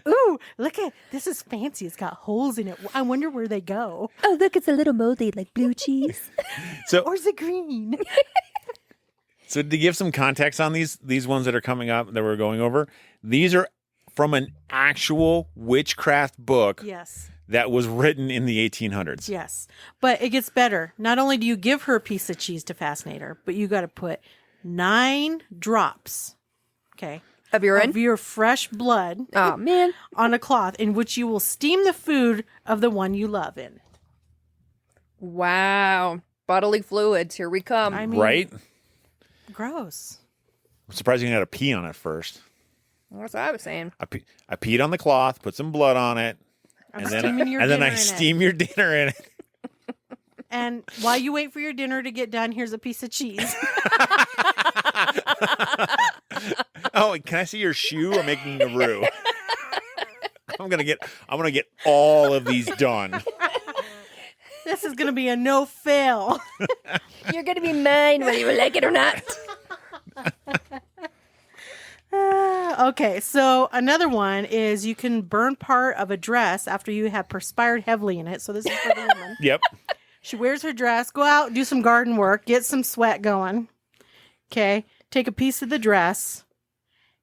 Ooh, look at this is fancy. It's got holes in it. I wonder where they go. Oh, look, it's a little moldy like blue cheese. So Or is it green? So to give some context on these ones that are coming up that we're going over, these are from an actual witchcraft book Yes. that was written in the 1800s. Yes. But it gets better. Not only do you give her a piece of cheese to fascinate her, but you got to put 9 drops, okay, Of urine? of your fresh blood Oh, man. on a cloth in which you will steam the food of the one you love in. Wow. Bodily fluids. Here we come. I mean, Right? gross. I'm surprised you didn't have to pee on it first. That's what I was saying. I peed on the cloth, put some blood on it, I'm and then steaming your and then dinner I in it. steam your dinner in it. And while you wait for your dinner to get done, here's a piece of cheese. Oh, can I see your shoe? I'm making a roux. I'm gonna get all of these done. This is going to be a no fail. You're going to be mine whether you like it or not. Okay, so another one is you can burn part of a dress after you have perspired heavily in it. So this is for the woman. Yep. She wears her dress, go out, do some garden work, get some sweat going. Okay, take a piece of the dress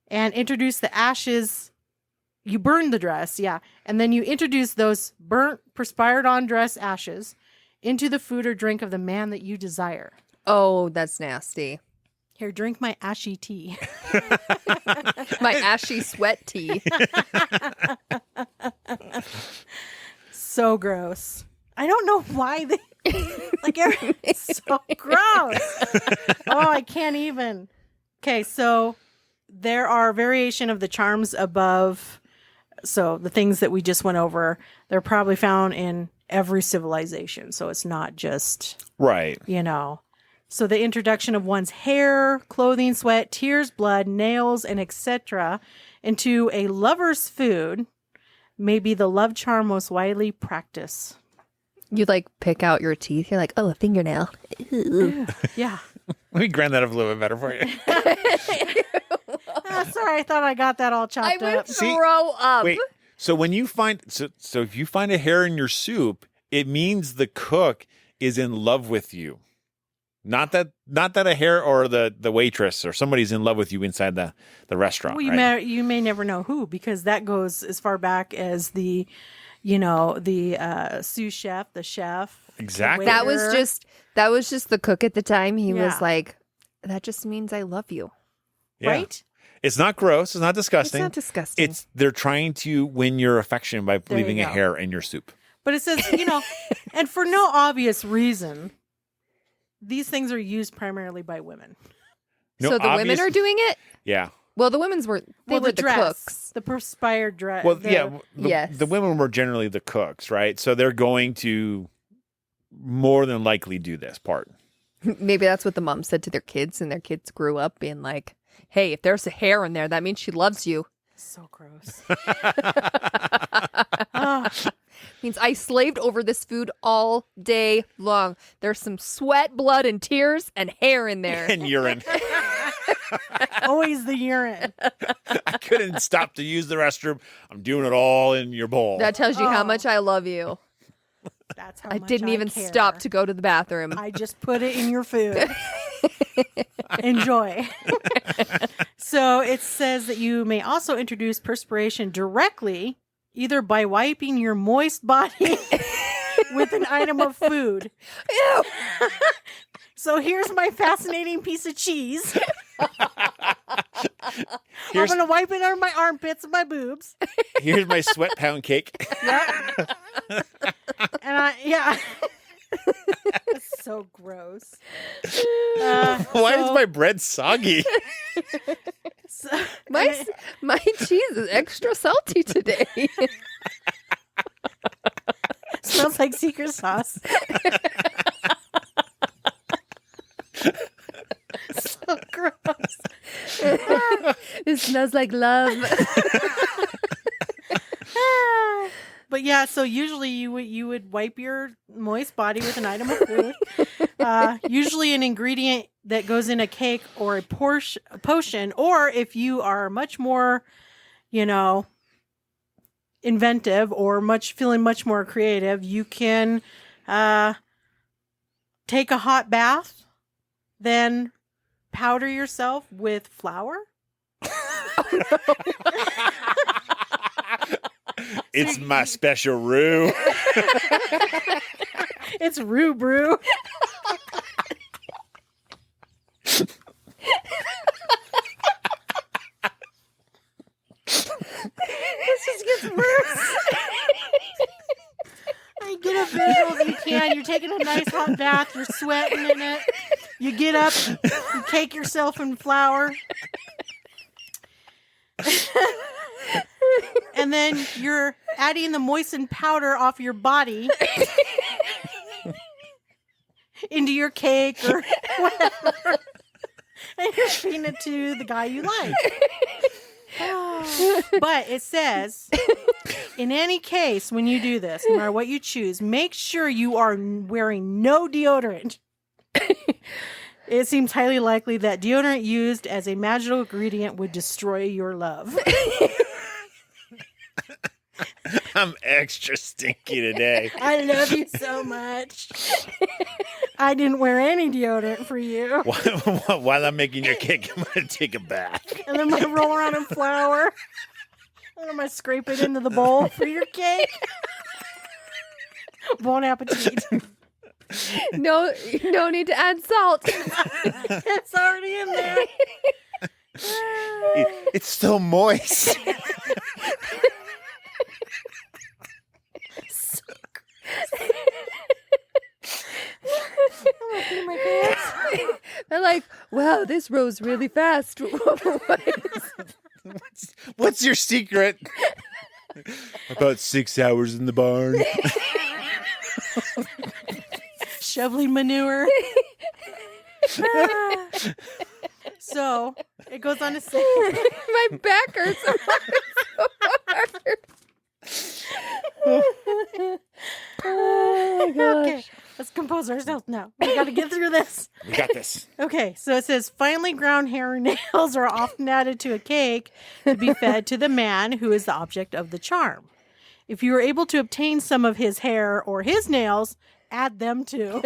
and introduce the ashes. You burn the dress, yeah. And then you introduce those burnt, perspired on dress ashes into the food or drink of the man that you desire. Oh, that's nasty. Here, drink my ashy tea. My ashy sweat tea. So gross. I don't know why they like it's so gross. Oh, I can't even. Okay, so there are variation of the charms above. So the things that we just went over, they're probably found in every civilization. So it's not just, Right. So the introduction of one's hair, clothing, sweat, tears, blood, nails, and etc. into a lover's food may be the love charm most widely practiced. You like pick out your teeth. You're like, oh, a fingernail. Yeah. Let me grind that up a little bit better for you. Sorry, I thought I got that all I chopped would up. throw up. Wait, so when you find so if you find a hair in your soup, it means the cook is in love with you. Not that a hair or the waitress or somebody's in love with you inside the restaurant. Well, right? you may never know who, because that goes as far back as the sous chef, the chef. Exactly. the That was waiter. just the cook at the time. He Yeah. was like, that just means I love you. Yeah. Right? It's not gross. It's not disgusting. It's not disgusting. They're trying to win your affection by There you leaving a go. hair in your soup. But it says, and for no obvious reason, these things are used primarily by women. No so the women obvious- are doing it? Yeah. Well, the women's were they were the cooks. the perspired dress. Well, yeah. Yes. The women were generally the cooks, right? So they're going to more than likely do this part. Maybe that's what the mom said to their kids, and their kids grew up being like, hey, if there's a hair in there, that means she loves you. So gross. Means I slaved over this food all day long. There's some sweat, blood, and tears and hair in there. And urine. Always the urine. I couldn't stop to use the restroom. I'm doing it all in your bowl. That tells you how Oh. much I love you. That's how I much didn't even care. stop to go to the bathroom. I just put it in your food. Enjoy. So it says that you may also introduce perspiration directly, either by wiping your moist body with an item of food. Ew. So here's my fascinating piece of cheese. Here's, I'm going to wipe it on my armpits and my boobs. here's my sweat pound cake. And yeah. That's so gross. Why is my bread soggy? My cheese is extra salty today. Smells like secret sauce. So gross. It smells like love. But yeah, so usually you would wipe your moist body with an item of food. Usually an ingredient that goes in a cake or a potion, or if you are much more, inventive or feeling much more creative, you can take a hot bath, then powder yourself with flour. It's my special roux. It's Rue Brew. This just gets worse. I get a visual if you can. You're taking a nice hot bath. You're sweating in it. You get up. You cake yourself in flour. And then you're adding the moistened powder off your body into your cake or whatever. And you're feeding it to the guy you like. But it says, in any case, when you do this, no matter what you choose, make sure you are wearing no deodorant. It seems highly likely that deodorant used as a magical ingredient would destroy your love. I'm extra stinky today. I love you so much. I didn't wear any deodorant for you. While I'm making your cake, I'm going to take a bath. And then I'm going to roll around in flour. And I'm going to scrape it into the bowl for your cake. Bon appetit. No need to add salt. It's already in there. It's so moist. They're like, wow, this rose really fast. What's your secret? About 6 hours in the barn. Shoveling manure. So it goes on to say, My back hurts so hard. Oh my compose ourselves now. We got to get through this. We got this. Okay, so it says finely ground hair and nails are often added to a cake to be fed to the man who is the object of the charm. If you are able to obtain some of his hair or his nails, add them too.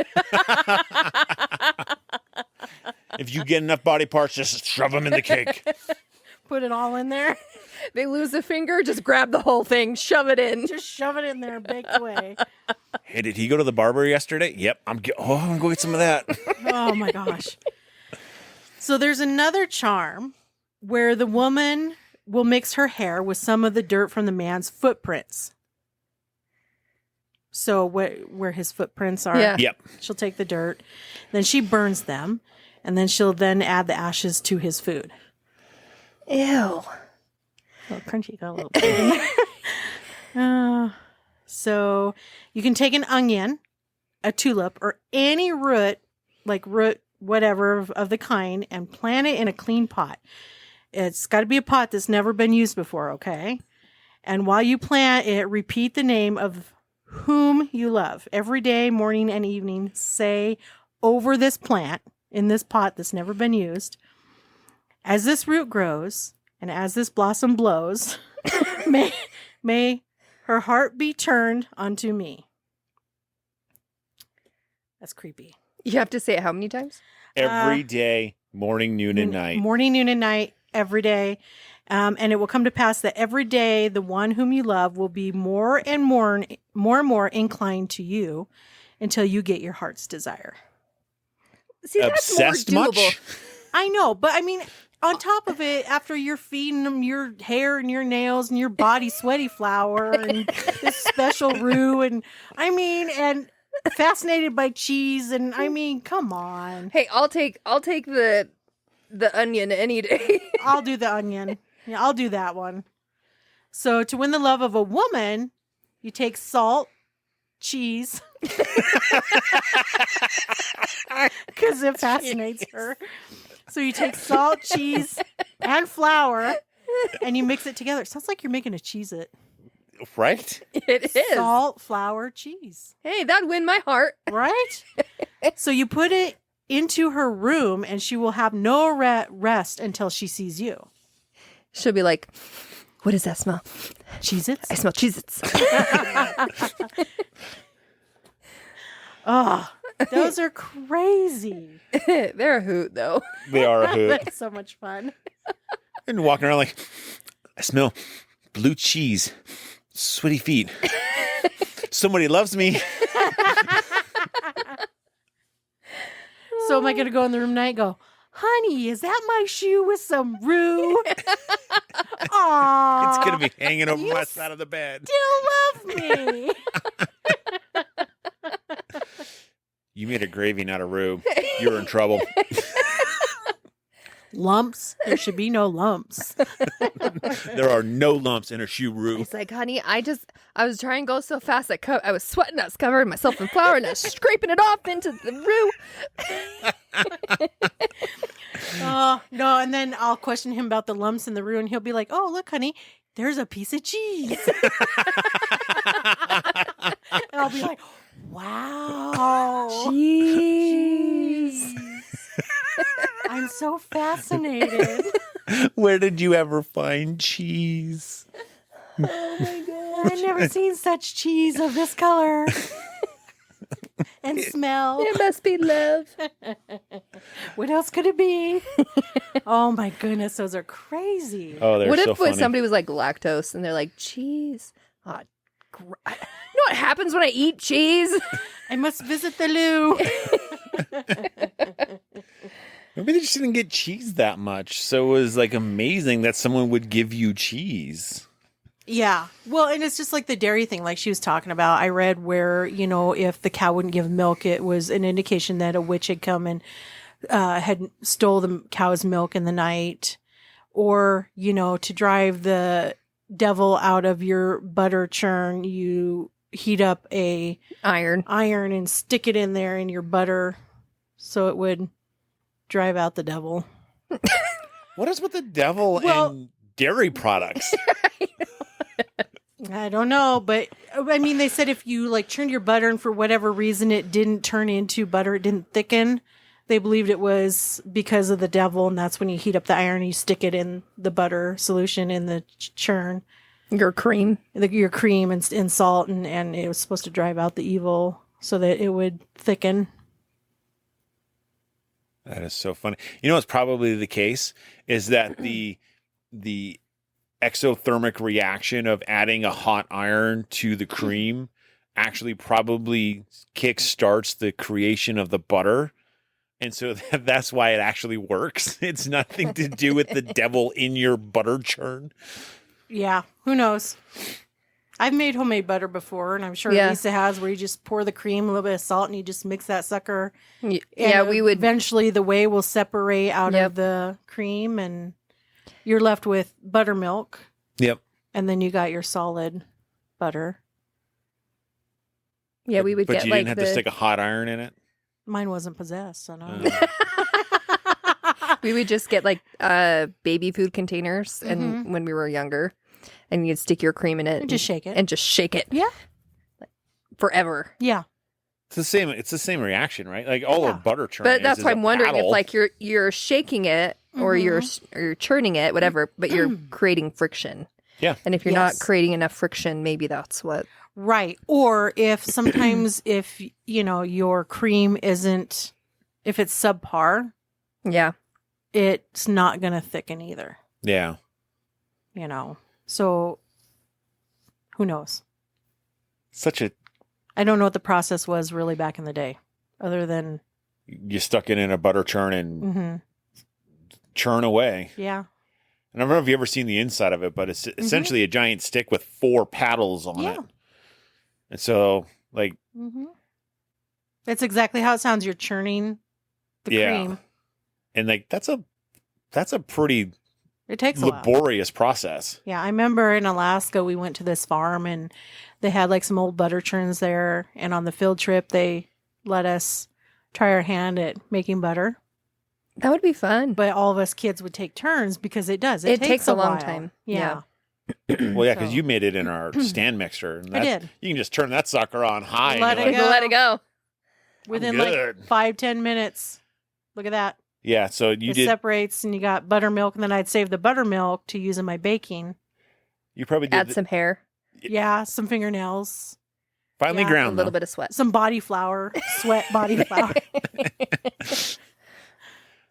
If you get enough body parts, just shove them in the cake. Put it all in there. They lose a finger, just grab the whole thing, shove it in. Just shove it in there, bake away. Hey, did he go to the barber yesterday? Yep. I'm gonna go get some of that. Oh my gosh. So there's another charm where the woman will mix her hair with some of the dirt from the man's footprints. So where his footprints are, Yeah. Yep. she'll take the dirt, then she burns them, and then she'll then add the ashes to his food. Ew. A little crunchy, got a little bit in there. So you can take an onion, a tulip, or any root, whatever of the kind, and plant it in a clean pot. It's got to be a pot that's never been used before, okay? And while you plant it, repeat the name of whom you love. Every day, morning and evening, say over this plant in this pot that's never been used, as this root grows and as this blossom blows, may her heart be turned unto me. That's creepy. You have to say it how many times? Every day, morning, noon, and night. Morning, noon, and night, every day. And it will come to pass that every day the one whom you love will be more and more inclined to you until you get your heart's desire. See, that's Obsessed more doable. much? I know, but I mean, on top of it, after you're feeding them your hair and your nails and your body sweaty flour and this special roux and fascinated by cheese and come on. Hey, I'll take the onion any day. I'll do the onion. Yeah, I'll do that one. So to win the love of a woman, you take salt, cheese, because it fascinates her. So you take salt, cheese, and flour, and you mix it together. It sounds like you're making a Cheez-It. Right? It is. Salt, flour, cheese. Hey, that'd win my heart. Right? So you put it into her room, and she will have no rest until she sees you. She'll be like, what does that smell? Cheez-Its? I smell Cheez-Its. Oh, those are crazy. They're a hoot, though. They are a hoot. It's so much fun. And walking around like, I smell blue cheese, sweaty feet. Somebody loves me. So am I going to go in the room tonight and go, honey, is that my shoe with some roux? Aww. It's going to be hanging over You my side of the bed. still love me. You made a gravy, not a roux. You're in trouble. Lumps? There should be no lumps. There are no lumps in a shoe roux. It's like, honey, I was trying to go so fast. I was sweating. I was covering myself in flour and I was scraping it off into the roux. Oh, no. And then I'll question him about the lumps in the roux, and he'll be like, oh, look, honey, there's a piece of cheese. And I'll be like, wow. Cheese. I'm so fascinated. Where did you ever find cheese? Oh my god. I've never seen such cheese of this color and smell. It must be love. What else could it be? Oh my goodness, those are crazy. Oh, they're What so if funny. somebody was like lactose and they're like, cheese? Oh, you know what happens when I eat cheese? I must visit the loo. Maybe they just didn't get cheese that much. So it was like amazing that someone would give you cheese. Yeah. Well, and it's just like the dairy thing, like she was talking about. I read where, if the cow wouldn't give milk, it was an indication that a witch had come and had stole the cow's milk in the night. Or, to drive the devil out of your butter churn, you heat up a Iron. and stick it in there in your butter so it would drive out the devil. What is with the devil Well- and dairy products? I don't know, but I mean, they said if you like churned your butter and for whatever reason it didn't turn into butter, it didn't thicken, they believed it was because of the devil, and that's when you heat up the iron and you stick it in the butter solution in the churn. Your cream. Your cream and salt, and it was supposed to drive out the evil so that it would thicken. That is so funny. You know what's probably the case is that the exothermic reaction of adding a hot iron to the cream actually probably kickstarts the creation of the butter. And so that's why it actually works. It's nothing to do with the devil in your butter churn. Yeah, who knows? I've made homemade butter before, and I'm sure Lisa has, where you just pour the cream, a little bit of salt, and you just mix that sucker. Yeah, we would. Eventually, the whey will separate out of the cream, and you're left with buttermilk. Yep. And then you got your solid butter. Yeah, we would but get you like didn't have to stick a hot iron in it? Mine wasn't possessed, so no. We would just get like baby food containers, and when we were younger, and you'd stick your cream in it and just shake it. and just shake it. Yeah. Forever. Yeah. It's the same reaction, right? Like all of butter churn. But that's is why a I'm wondering paddle. if like you're shaking it or you're churning it, whatever, but you're creating friction. Yeah. And if you're not creating enough friction, maybe that's what. Right. Or if sometimes if your cream isn't, if it's subpar, it's not going to thicken either. Yeah. So who knows? I don't know what the process was really back in the day, other than you stuck it in a butter churn and churn away. Yeah. And I don't know if you've ever seen the inside of it, but it's essentially a giant stick with 4 paddles on it. And so, like, that's exactly how it sounds. You're churning the cream, and like that's a pretty it takes a laborious process. Yeah, I remember in Alaska we went to this farm and they had like some old butter churns there, and on the field trip they let us try our hand at making butter. That would be fun. But all of us kids would take turns because it takes a long while. time. Yeah. Well, yeah, because you made it in our stand mixer. And I did. You can just turn that sucker on high. Let and it go. Within like 5-10 minutes. Look at that. Yeah, so it separates, and you got buttermilk, and then I'd save the buttermilk to use in my baking. You probably did add some hair. Yeah, some fingernails. Finely ground, a little bit of sweat. Some body flour, body flour.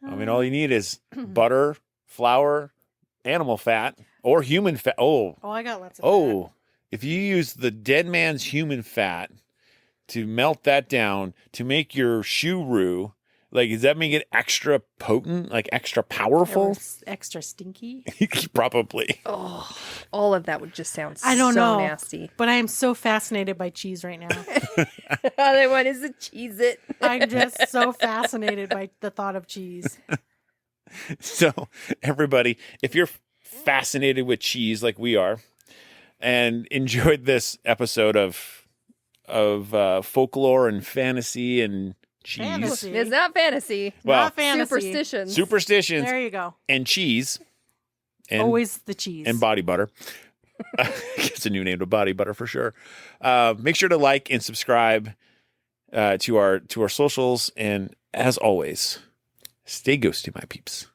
I mean, all you need is butter, flour, animal fat, or human fat. Oh, I got lots of fat. If you use the dead man's human fat to melt that down to make your shoe roux, like, does that make it extra potent, like extra powerful? Extra stinky? Probably. Oh, all of that would just sound I don't know. Nasty. But I am so fascinated by cheese right now. All I want is to cheese it. I'm just so fascinated by the thought of cheese. So, everybody, if you're fascinated with cheese like we are and enjoyed this episode of folklore and fantasy and cheese. Fantasy. It's not fantasy. Well, not fantasy. Superstitions. There you go. And cheese. And, always the cheese. And body butter. It's a new name to body butter for sure. Make sure to like and subscribe to our socials. And as always, stay ghosty, my peeps.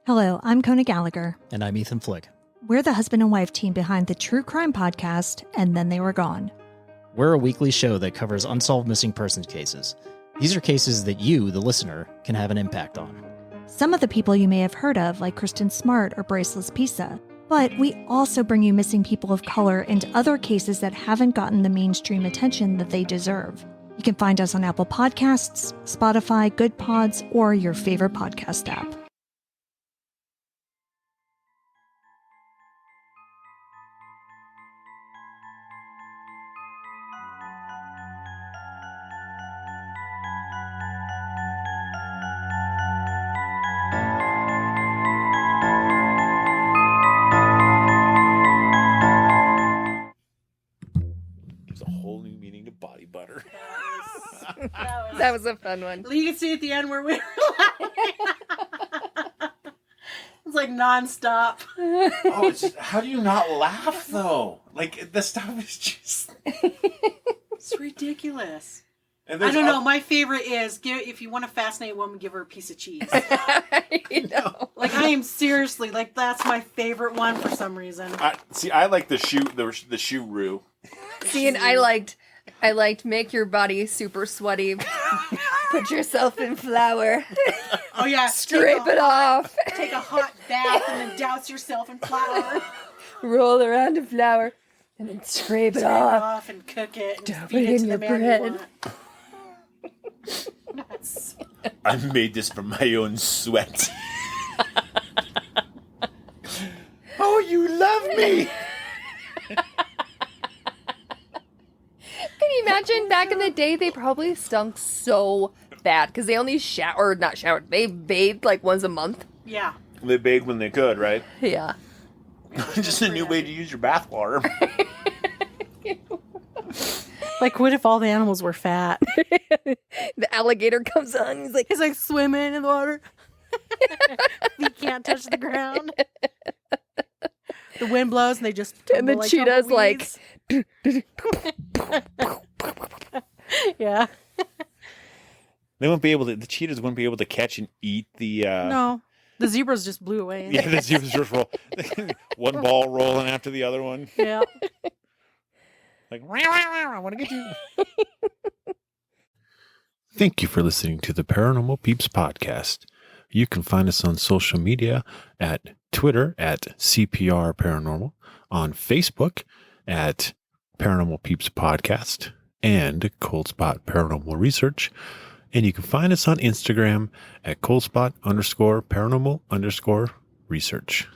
Hello, I'm Kona Gallagher. And I'm Ethan Flick. We're the husband and wife team behind the True Crime Podcast, And Then They Were Gone. We're a weekly show that covers unsolved missing persons cases. These are cases that you, the listener, can have an impact on. Some of the people you may have heard of, like Kristen Smart or Braceless Pisa. But we also bring you missing people of color and other cases that haven't gotten the mainstream attention that they deserve. You can find us on Apple Podcasts, Spotify, Good Pods, or your favorite podcast app. Body butter. That was a fun one. You can see at the end where we were laughing. It's like nonstop. Oh, how do you not laugh though? Like the stuff is just. It's ridiculous. And I don't know. My favorite is if you want to fascinate a woman, give her a piece of cheese. You know. Like I am seriously like that's my favorite one for some reason. I like the shoe roux. See, and I liked make your body super sweaty. Put yourself in flour. Oh yeah, Scrape it off. Take a hot bath and then douse yourself in flour. Roll around in flour. And then scrape it off. And cook it. And Dump feed it it to in the your man bread. you want. Nuts. I made this from my own sweat. Oh, you love me. Can you imagine back in the day they probably stunk so bad because they only not showered. They bathed like once a month. Yeah. They bathed when they could, right? Yeah. Just a new way to use your bath water. Like, what if all the animals were fat? The alligator comes on. He's like swimming in the water. He can't touch the ground. The wind blows and they just and the like cheetah's like, yeah. They won't be able to. The cheetahs won't be able to catch and eat the. No, the zebras just blew away. Yeah, the zebras just roll. One ball rolling after the other one. Yeah. Like, I want to get you. Thank you for listening to the Paranormal Peeps podcast. You can find us on social media at Twitter at CPR Paranormal, on Facebook at Paranormal Peeps Podcast and Cold Spot Paranormal Research. And you can find us on Instagram at coldspot_paranormal_research.